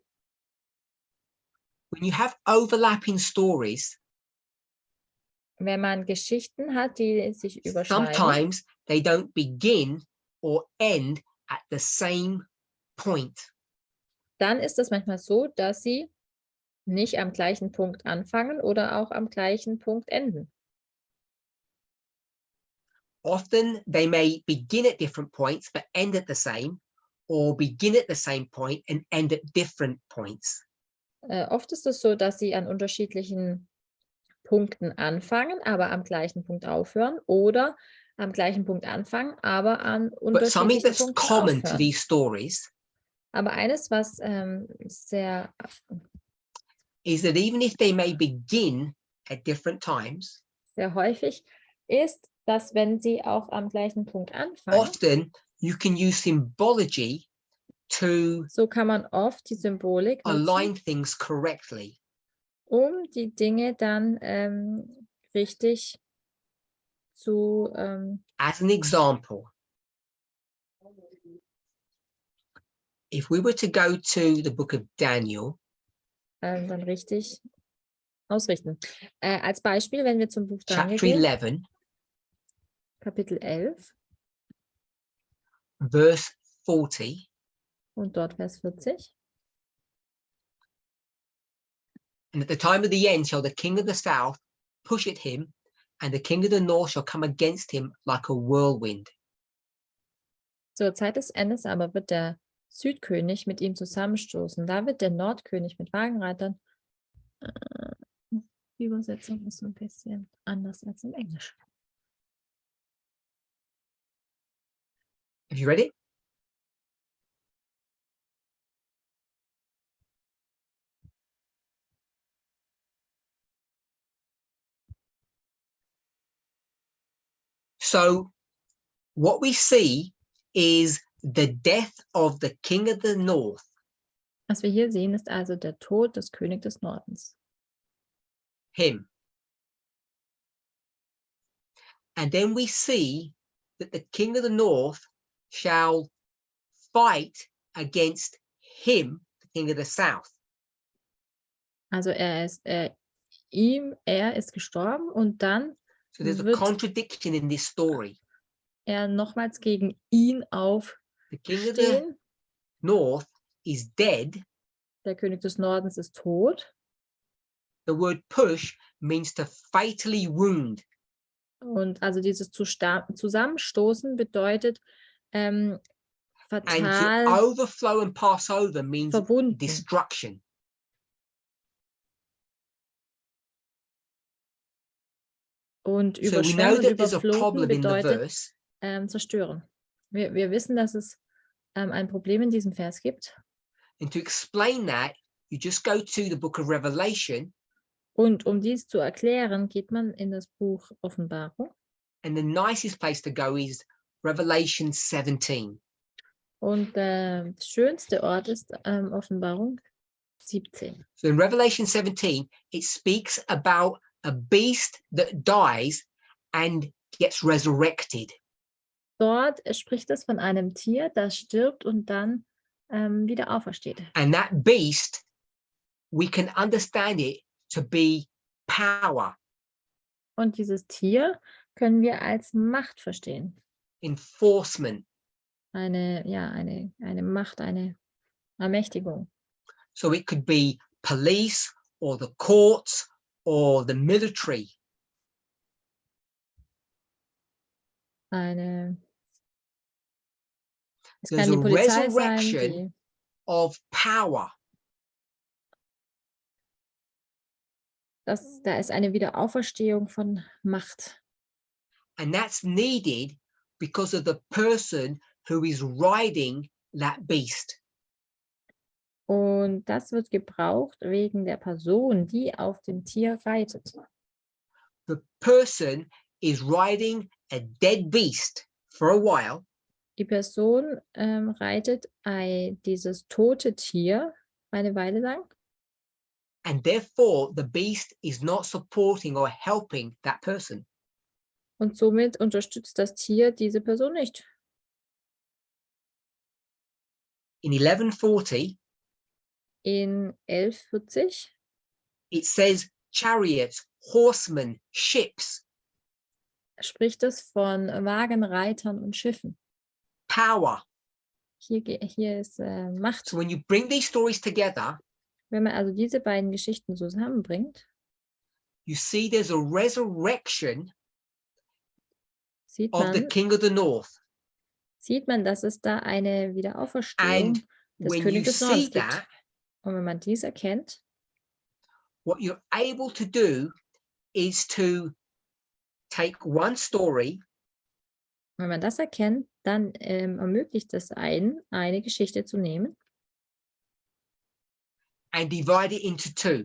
when you have overlapping stories, wenn man Geschichten hat, die sich überschneiden, sometimes they don't begin or end at the same point. dann ist es manchmal so, dass sie nicht am gleichen Punkt anfangen oder auch am gleichen Punkt enden. Often they may begin at different points but end at the same, or begin at the same point and end at different points. Oft ist es so, dass sie an unterschiedlichen Punkten anfangen, aber am gleichen Punkt aufhören oder am gleichen Punkt anfangen, aber an But something unterschiedlichen that's Punkten common to aufhören. these stories Aber eines, was sehr is that even if they may begin at different times, sehr häufig ist, dass wenn sie auch am gleichen Punkt anfangen, often you can use symbology to so kann man oft die Symbolik align nutzen, things correctly. um die Dinge dann richtig zu As an example, if we were to go to the book of Daniel, dann richtig ausrichten. Als Beispiel, wenn wir zum Buch Daniel chapter gehen, 11, Kapitel 11 verse 40, und dort Vers 40. and at the time of the end shall the king of the south push at him, and the king of the north shall come against him like a whirlwind. Zur Zeit des Endes aber wird der Südkönig mit ihm zusammenstoßen. Da wird der Nordkönig mit Wagenreitern. Die Übersetzung ist so ein bisschen anders als im Englischen. Have you read it? So what we see is the death of the king of the north. Was wir hier sehen, ist also der Tod des Königs des Nordens. Him. And then we see that the king of the north shall fight against him, the king of the south. Also er ist gestorben und dann So there's a wird contradiction in this story. er nochmals gegen ihn The king of the aufstehen. north is dead. Der König des Nordens ist tot. The word push means to fatally wound. Und also dieses Zusammenstoßen bedeutet And to fatal overflow and pass over means verwunden. destruction. Und So we überschwemmen know und that there's a überfluten problem in the bedeutet verse. zerstören. Wir wissen, dass es ein Problem in diesem Vers gibt. And to explain that, you just go to the book of Revelation. Und um dies zu erklären, geht man in das Buch Offenbarung. And the nicest place to go is Revelation 17. Und der schönste Ort ist Offenbarung 17. So in Revelation 17, it speaks about a beast that dies and gets resurrected. Dort spricht es von einem Tier, das stirbt und dann wieder aufersteht. And that beast, we can understand it to be power, Und dieses Tier können wir als Macht verstehen. enforcement. Eine Macht, eine Ermächtigung. So it could be police or the courts or the military. Es There's kann die a Polizei sein, resurrection of power. da ist eine Wiederauferstehung von Macht. And that's needed because of the person who is riding that beast. Und das wird gebraucht wegen der Person, die auf dem Tier reitet. The person is riding a dead beast for a while. Die Person reitet dieses tote Tier eine Weile lang. And therefore, the beast is not supporting or helping that person. Und somit unterstützt das Tier diese Person nicht. In 1140, In 1140 it says chariots, horsemen, ships, spricht es von Wagenreitern und Schiffen. power. Hier ist Macht. So when you bring these stories together, Wenn man also diese beiden Geschichten zusammenbringt, you see there's a resurrection sieht of the man, king of the north. dass es da eine Wiederauferstehung And des when you Königs des see Nordens gibt. that, Und wenn man dies erkennt, what you're able to do is to take one story Wenn man das erkennt, dann ermöglicht es eine Geschichte zu nehmen and divide it into two.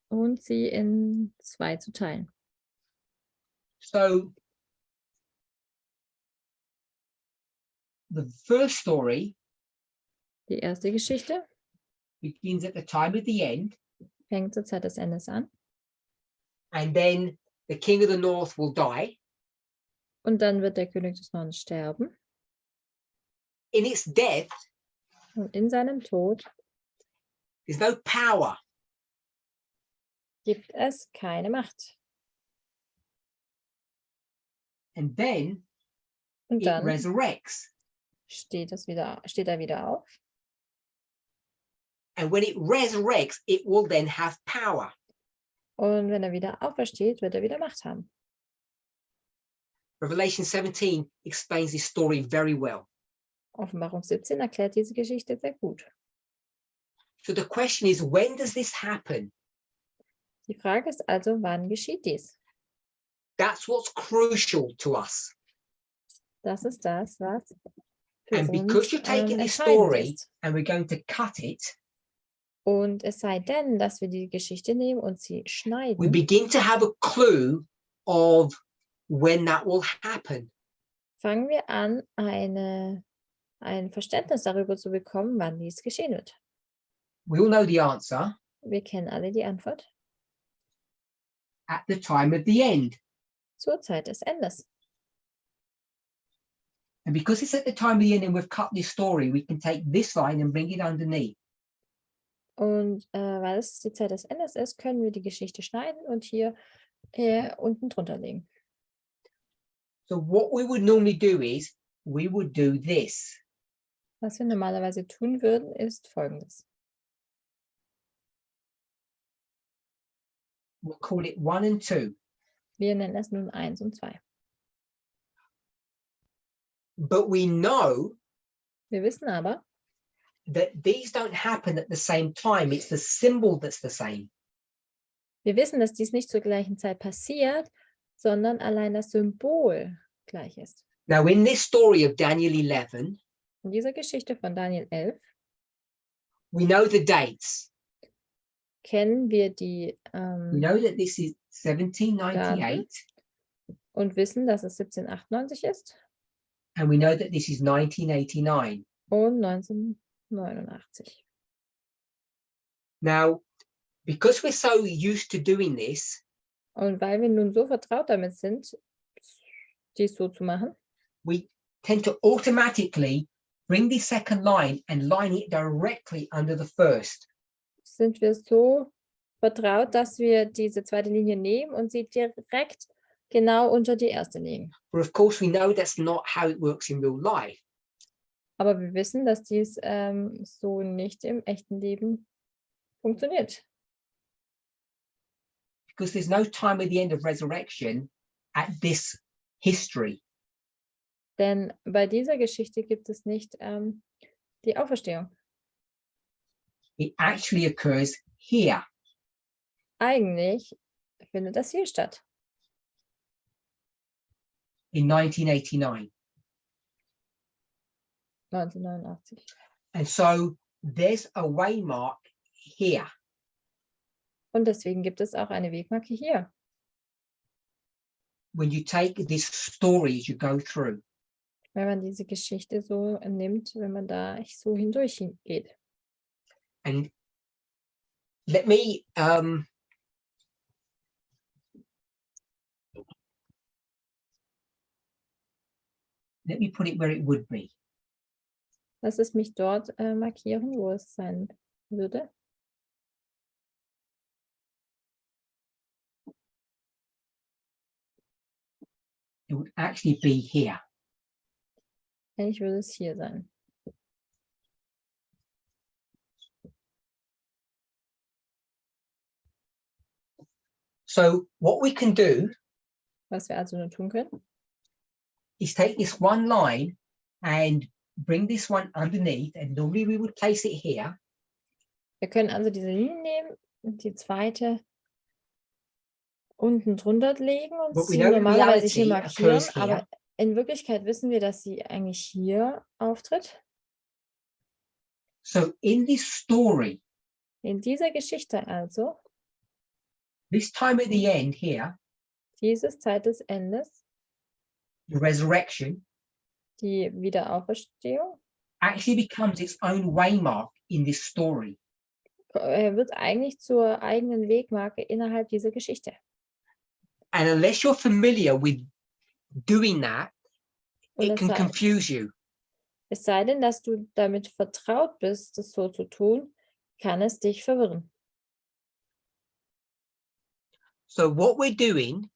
und sie in 2 zu teilen. So the first story Die erste Geschichte begins at the time of the end, fängt zur Zeit des Endes an and then the king of the north will die. und dann wird der König des Nordens sterben In its death, und in seinem Tod there's no power. gibt es keine Macht. And then Und it dann resurrects. steht er wieder auf. And when it resurrects, it will then have power. Und wenn er wieder aufersteht, wird er wieder Macht haben. Revelation 17 explains this story very well. Offenbarung 17 erklärt diese Geschichte sehr gut. So the question is, when does this happen? Die Frage ist also, wann geschieht dies? That's what's crucial to us. Das ist das, was für And uns because you're taking this entscheidend story ist. and we're going to cut it, Und es sei denn, dass wir die Geschichte nehmen und sie we schneiden, begin to have a clue of when that will happen. fangen wir an, ein Verständnis darüber zu bekommen, wann dies geschehen wird. We all know the answer: Wir kennen alle die Antwort. at the time of the end. Zur Zeit des Endes. And because it's at the time of the end and we've cut this story, we can take this line and bring it underneath. Und weil es die Zeit des Endes ist, können wir die Geschichte schneiden und hier unten drunter legen. So what we would normally do is we would do this. Was wir normalerweise tun würden, ist Folgendes. We'll call it 1 and 2. Wir nennen es nun 1 und 2. But we know Wir wissen aber, that these don't happen at the same time. It's the symbol that's the same. wir wissen, dass dies nicht zur gleichen Zeit passiert, sondern allein das Symbol gleich ist. Now, in this story of Daniel 11, In dieser Geschichte von Daniel 11 we know the dates. kennen wir die We know that this is 1798, und wissen, dass es 1798 ist and we know that this is 1989. und 1989. Now, because we're so used to doing this, Und weil wir nun so vertraut damit sind, dies so zu machen, we tend to automatically bring the second line and line it directly under the first. sind wir so vertraut, dass wir diese zweite Linie nehmen und sie direkt genau unter die erste legen. But of course, we know that's not how it works in real life. Aber wir wissen, dass dies so nicht im echten Leben funktioniert. Because there's no time at the end of resurrection at this history. Denn bei dieser Geschichte gibt es nicht die Auferstehung. It actually occurs here. Eigentlich findet das hier statt, In 1989. 1989. And so there's a waymark here. Und deswegen gibt es auch eine Wegmarke hier. When you take this story as you go through. Wenn man diese Geschichte so nimmt, wenn man da so hindurch geht. And let me put it where it would be. Lass es mich dort markieren, wo es sein würde. It would actually be here. Eigentlich würde es hier sein. So what we can do Was wir also nur tun können, is take this one line and bring this one underneath, and normally we would place it here. wir können also diese Linie nehmen und die zweite unten drunter legen und But we sie know in normalerweise hier reality markieren, occurs here. aber in Wirklichkeit wissen wir, dass sie eigentlich hier auftritt. So in this story, In dieser Geschichte also, this time at the end here, dieses Zeit des Endes, the resurrection, die Wiederauferstehung, actually becomes its own waymark in this story. wird eigentlich zur eigenen Wegmarke innerhalb dieser Geschichte. And unless you're familiar with doing that, Und it can confuse you. es sei denn, dass du damit vertraut bist, das so zu tun, kann es dich verwirren. So what we're doing,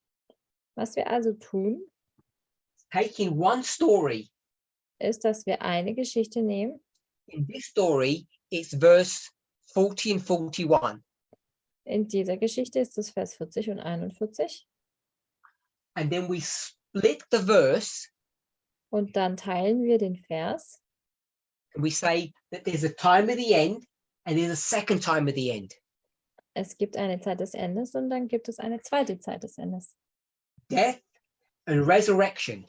Was wir also tun, taking one story. ist, dass wir eine Geschichte nehmen. In this story, it's verse 40 and 41. In dieser Geschichte ist es Vers 40 und 41. And then we split the verse Und dann teilen wir den Vers and we say that there's a time at the end and there's a second time at the end. Es gibt eine Zeit des Endes und dann gibt es eine zweite Zeit des Endes. Death and resurrection.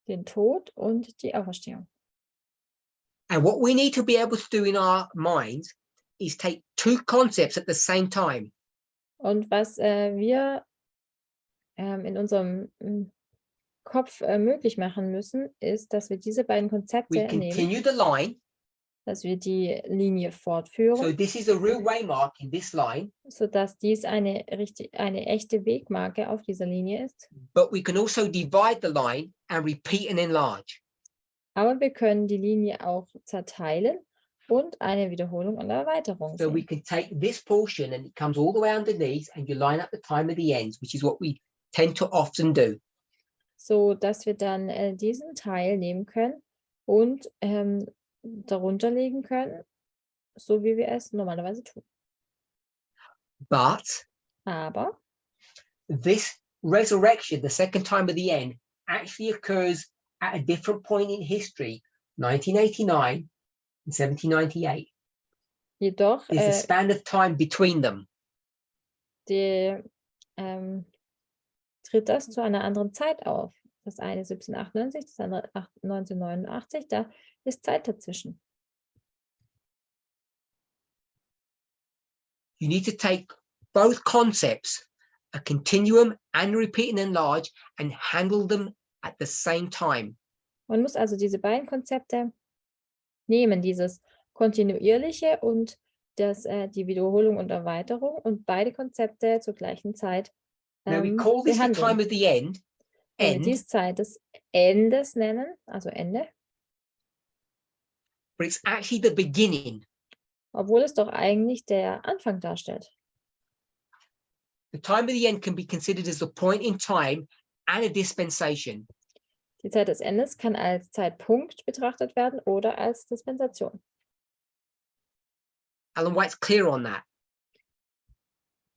Den Tod und die Auferstehung. And what we need to be able to do in our minds is take two concepts at the same time. Und was wir in unserem Kopf möglich machen müssen, ist, dass wir diese beiden Konzepte We nehmen, continue the line. dass wir die Linie So fortführen, this is a real waymark in this line, sodass dies eine echte Wegmarke auf dieser Linie ist. but we can also divide the line and repeat and enlarge. Aber wir können die Linie auch zerteilen und eine Wiederholung und Erweiterung So we sehen. can take this portion and it comes all the way underneath and you line up the time at the ends, which is what we tend to often do. So dass wir dann diesen Teil nehmen können und darunter legen können, so wie wir es normalerweise tun. But Aber this resurrection, the second time at the end, actually occurs at a different point in history, 1989 and 1798. jedoch There's a span of time between them. Tritt das zu einer anderen Zeit auf. Das eine 1798, das andere 1989, da ist Zeit dazwischen. You need to take both concepts, a continuum and repeat and enlarge, and handle them at the same time. Man muss also diese beiden Konzepte nehmen, dieses kontinuierliche und die Wiederholung und Erweiterung, und beide Konzepte zur gleichen Zeit Now we call this the time behandeln. at the end, Wenn wir dies Zeit des Endes nennen, also Ende, but it's actually the beginning. obwohl es doch eigentlich der Anfang darstellt. The time at the end can be considered as a point in time and a dispensation. Die Zeit des Endes kann als Zeitpunkt betrachtet werden oder als Dispensation. Ellen White's clear on that.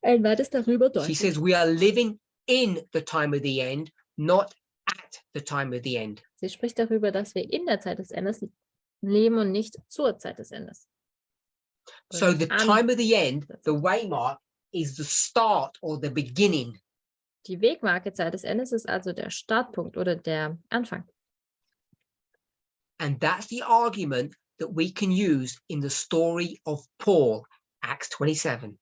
Ellen White ist darüber She deutlich. says we are living in the time of the end, not at the time of the end. Sie spricht darüber, dass wir in der Zeit des Endes leben und nicht zur Zeit des Endes. So the time of the end, the waymark, is the start or the beginning. Die Wegmarke Zeit des Endes ist also der Startpunkt oder der Anfang. And that's the argument that we can use in the story of Paul, Acts 27.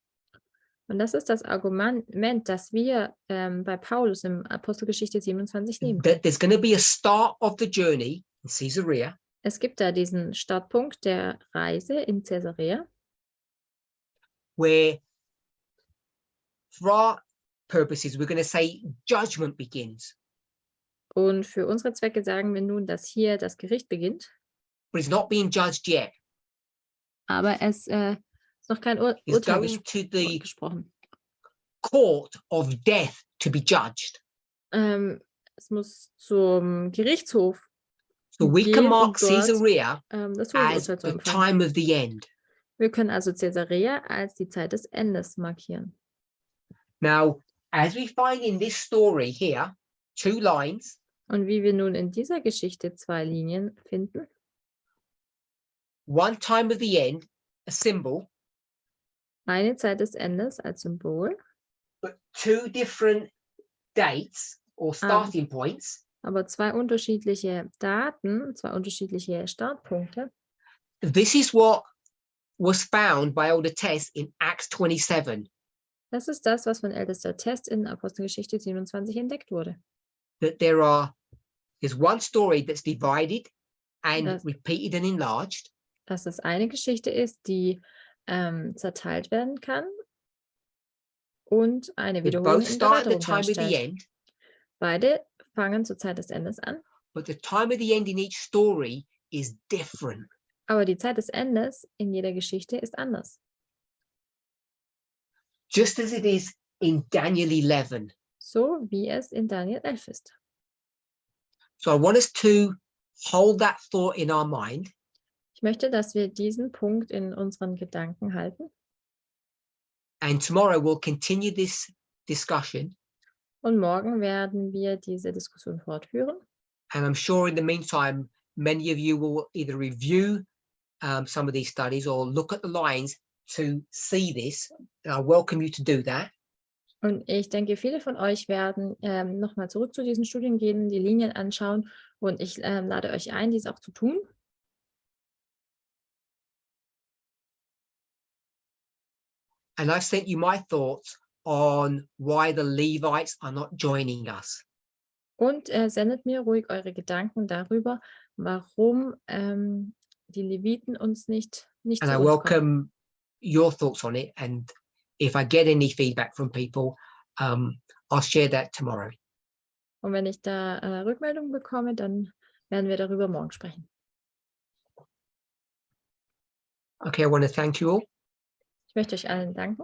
Und das ist das Argument, das wir bei Paulus im Apostelgeschichte 27 nehmen. That there's going to be a start of the journey in Caesarea. Es gibt da diesen Startpunkt der Reise in Caesarea, where for our purposes, we're going to say judgment begins. und für unsere Zwecke sagen wir nun, dass hier das Gericht beginnt, But it's not being judged yet. aber es ist noch kein It's Urteil going to the gesprochen. court of death to be judged. Es muss zum Gerichtshof So we can gehen mark und dort Caesarea das as Todesurteil zu the empfangen. time of the end. Wir können also Caesarea als die Zeit des Endes markieren. Now, as we find in this story here, two lines, Und wie wir nun in dieser Geschichte zwei Linien finden, one time of the end, a symbol, eine Zeit des Endes als Symbol but two different dates or starting points. Aber zwei unterschiedliche Daten, zwei unterschiedliche Startpunkte. This is what was found by Elder Tess in Acts 27. Das ist das, was von Ältester Test in Apostelgeschichte 27 entdeckt wurde. That there's one story that's divided and repeated and enlarged. Dass es eine Geschichte ist, die zerteilt werden kann und eine They Wiederholung both und start at the Erweiterung time of the darstellt. end, Beide fangen zur Zeit des Endes an, but the time of the end in each story is different. aber die Zeit des Endes in jeder Geschichte ist anders. Just as it is in Daniel 11. So wie es in Daniel 11 ist. So I want us to hold that thought in our mind. Ich möchte, dass wir diesen Punkt in unseren Gedanken halten. And tomorrow we'll continue this discussion. Und morgen werden wir diese Diskussion fortführen. And I'm sure in the meantime, many of you will either review some of these studies or look at the lines to see this. I welcome you to do that. Und ich denke, viele von euch werden nochmal zurück zu diesen Studien gehen, die Linien anschauen. Und ich lade euch ein, dies auch zu tun. And I've sent you my thoughts on why the Levites are not joining us. Und sendet mir ruhig eure Gedanken darüber, warum die Leviten uns nicht And zu I uns kommen. welcome your thoughts on it. And if I get any feedback from people, I'll share that tomorrow. Und wenn ich da Rückmeldungen bekomme, dann werden wir darüber morgen sprechen. Okay, I want to thank you all. Ich möchte euch allen danken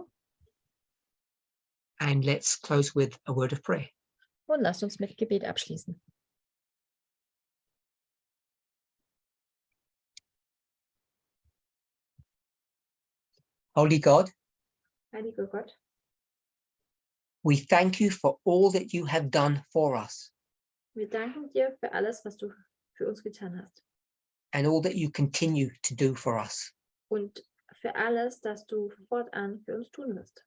And let's close with a word of prayer. und lasst uns mit Gebet abschließen. Holy God, Heiliger Gott, we thank you for all that you have done for us wir danken dir für alles, was du für uns getan hast. and all that you continue to do for us. Und für alles, das du fortan für uns tun wirst.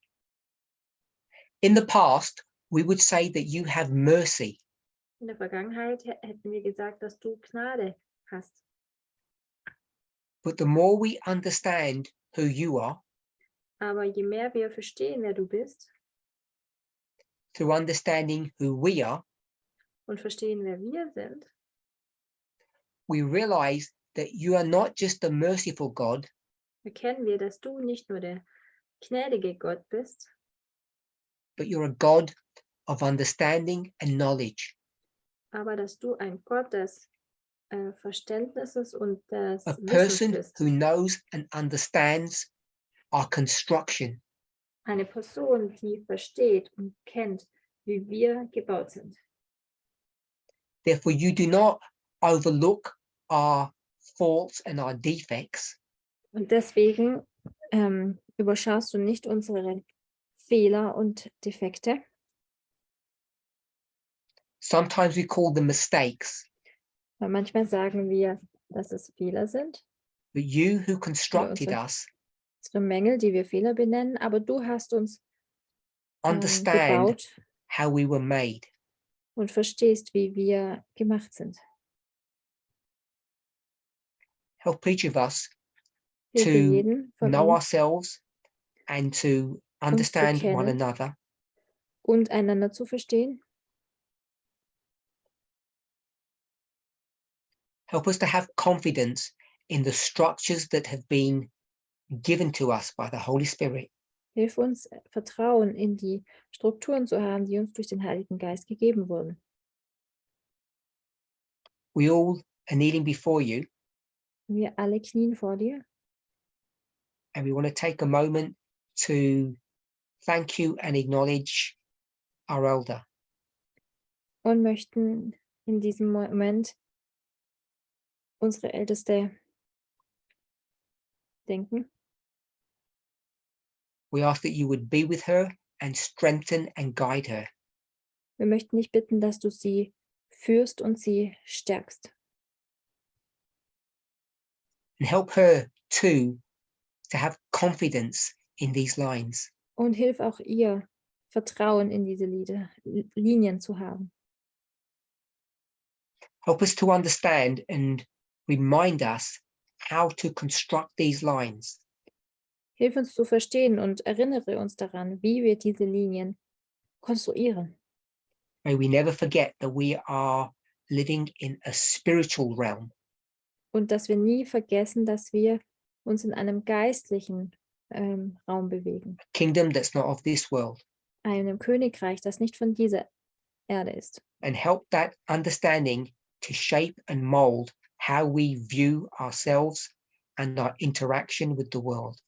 In the past, we would say that you have mercy, In der Vergangenheit hätten wir gesagt, dass du Gnade hast. but the more we understand who you are, Aber je mehr wir verstehen, wer du bist through understanding who we are, und verstehen, wer wir sind, we realize that you are not just a merciful God, erkennen wir, dass du nicht nur der gnädige Gott bist, but you're a God of understanding and knowledge, aber dass du ein Gott des Verständnisses und des a Wissens person bist. who knows and understands our construction, Eine Person, die versteht und kennt, wie wir gebaut sind. Therefore, you do not overlook our faults and our defects, Und deswegen überschaust du nicht unsere Fehler und Defekte. sometimes we call them mistakes, Weil manchmal sagen wir, dass es Fehler sind, but you who constructed unsere- us unsere Mängel, die wir Fehler benennen, aber du hast uns understand gebaut how we were made. und verstehst, wie wir gemacht sind. Help each of us Hilfe to jeden von know uns ourselves and to understand one kennen. another, und einander zu verstehen. help us to have confidence in the structures that have been given to us by the Holy Spirit, Hilf uns, Vertrauen in die Strukturen zu haben, die uns durch den Heiligen Geist gegeben wurden. we all are kneeling before you, Wir alle knien vor dir and we want to take a moment to thank you and acknowledge our elder. und möchten in diesem Moment unsere Älteste denken. We ask that you would be with her and strengthen and guide her. Wir möchten dich bitten, dass du sie führst und sie stärkst. And help her too to have confidence in these lines. Und hilf auch ihr, Vertrauen in diese Linien zu haben. Help us to understand and remind us how to construct these lines. Hilf uns zu verstehen und erinnere uns daran, wie wir diese Linien konstruieren. May we never forget that we are living in a spiritual realm. Und dass wir nie vergessen, dass wir uns in einem geistlichen Raum bewegen. A kingdom that's not of this world. Einem Königreich, das nicht von dieser Erde ist. And help that understanding to shape and mold how we view ourselves and our interaction with the world.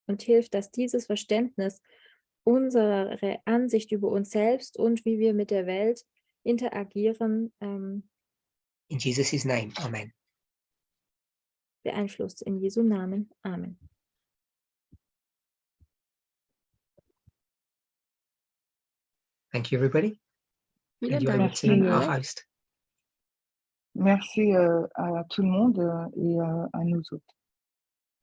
Und hilft, dass dieses Verständnis unsere Ansicht über uns selbst und wie wir mit der Welt interagieren, In Jesus' name, amen. beeinflusst. In Jesu Namen. Amen. Thank you, everybody. Vielen And you over Dank. to our Dank. host. Merci à tout le monde et à nous autres.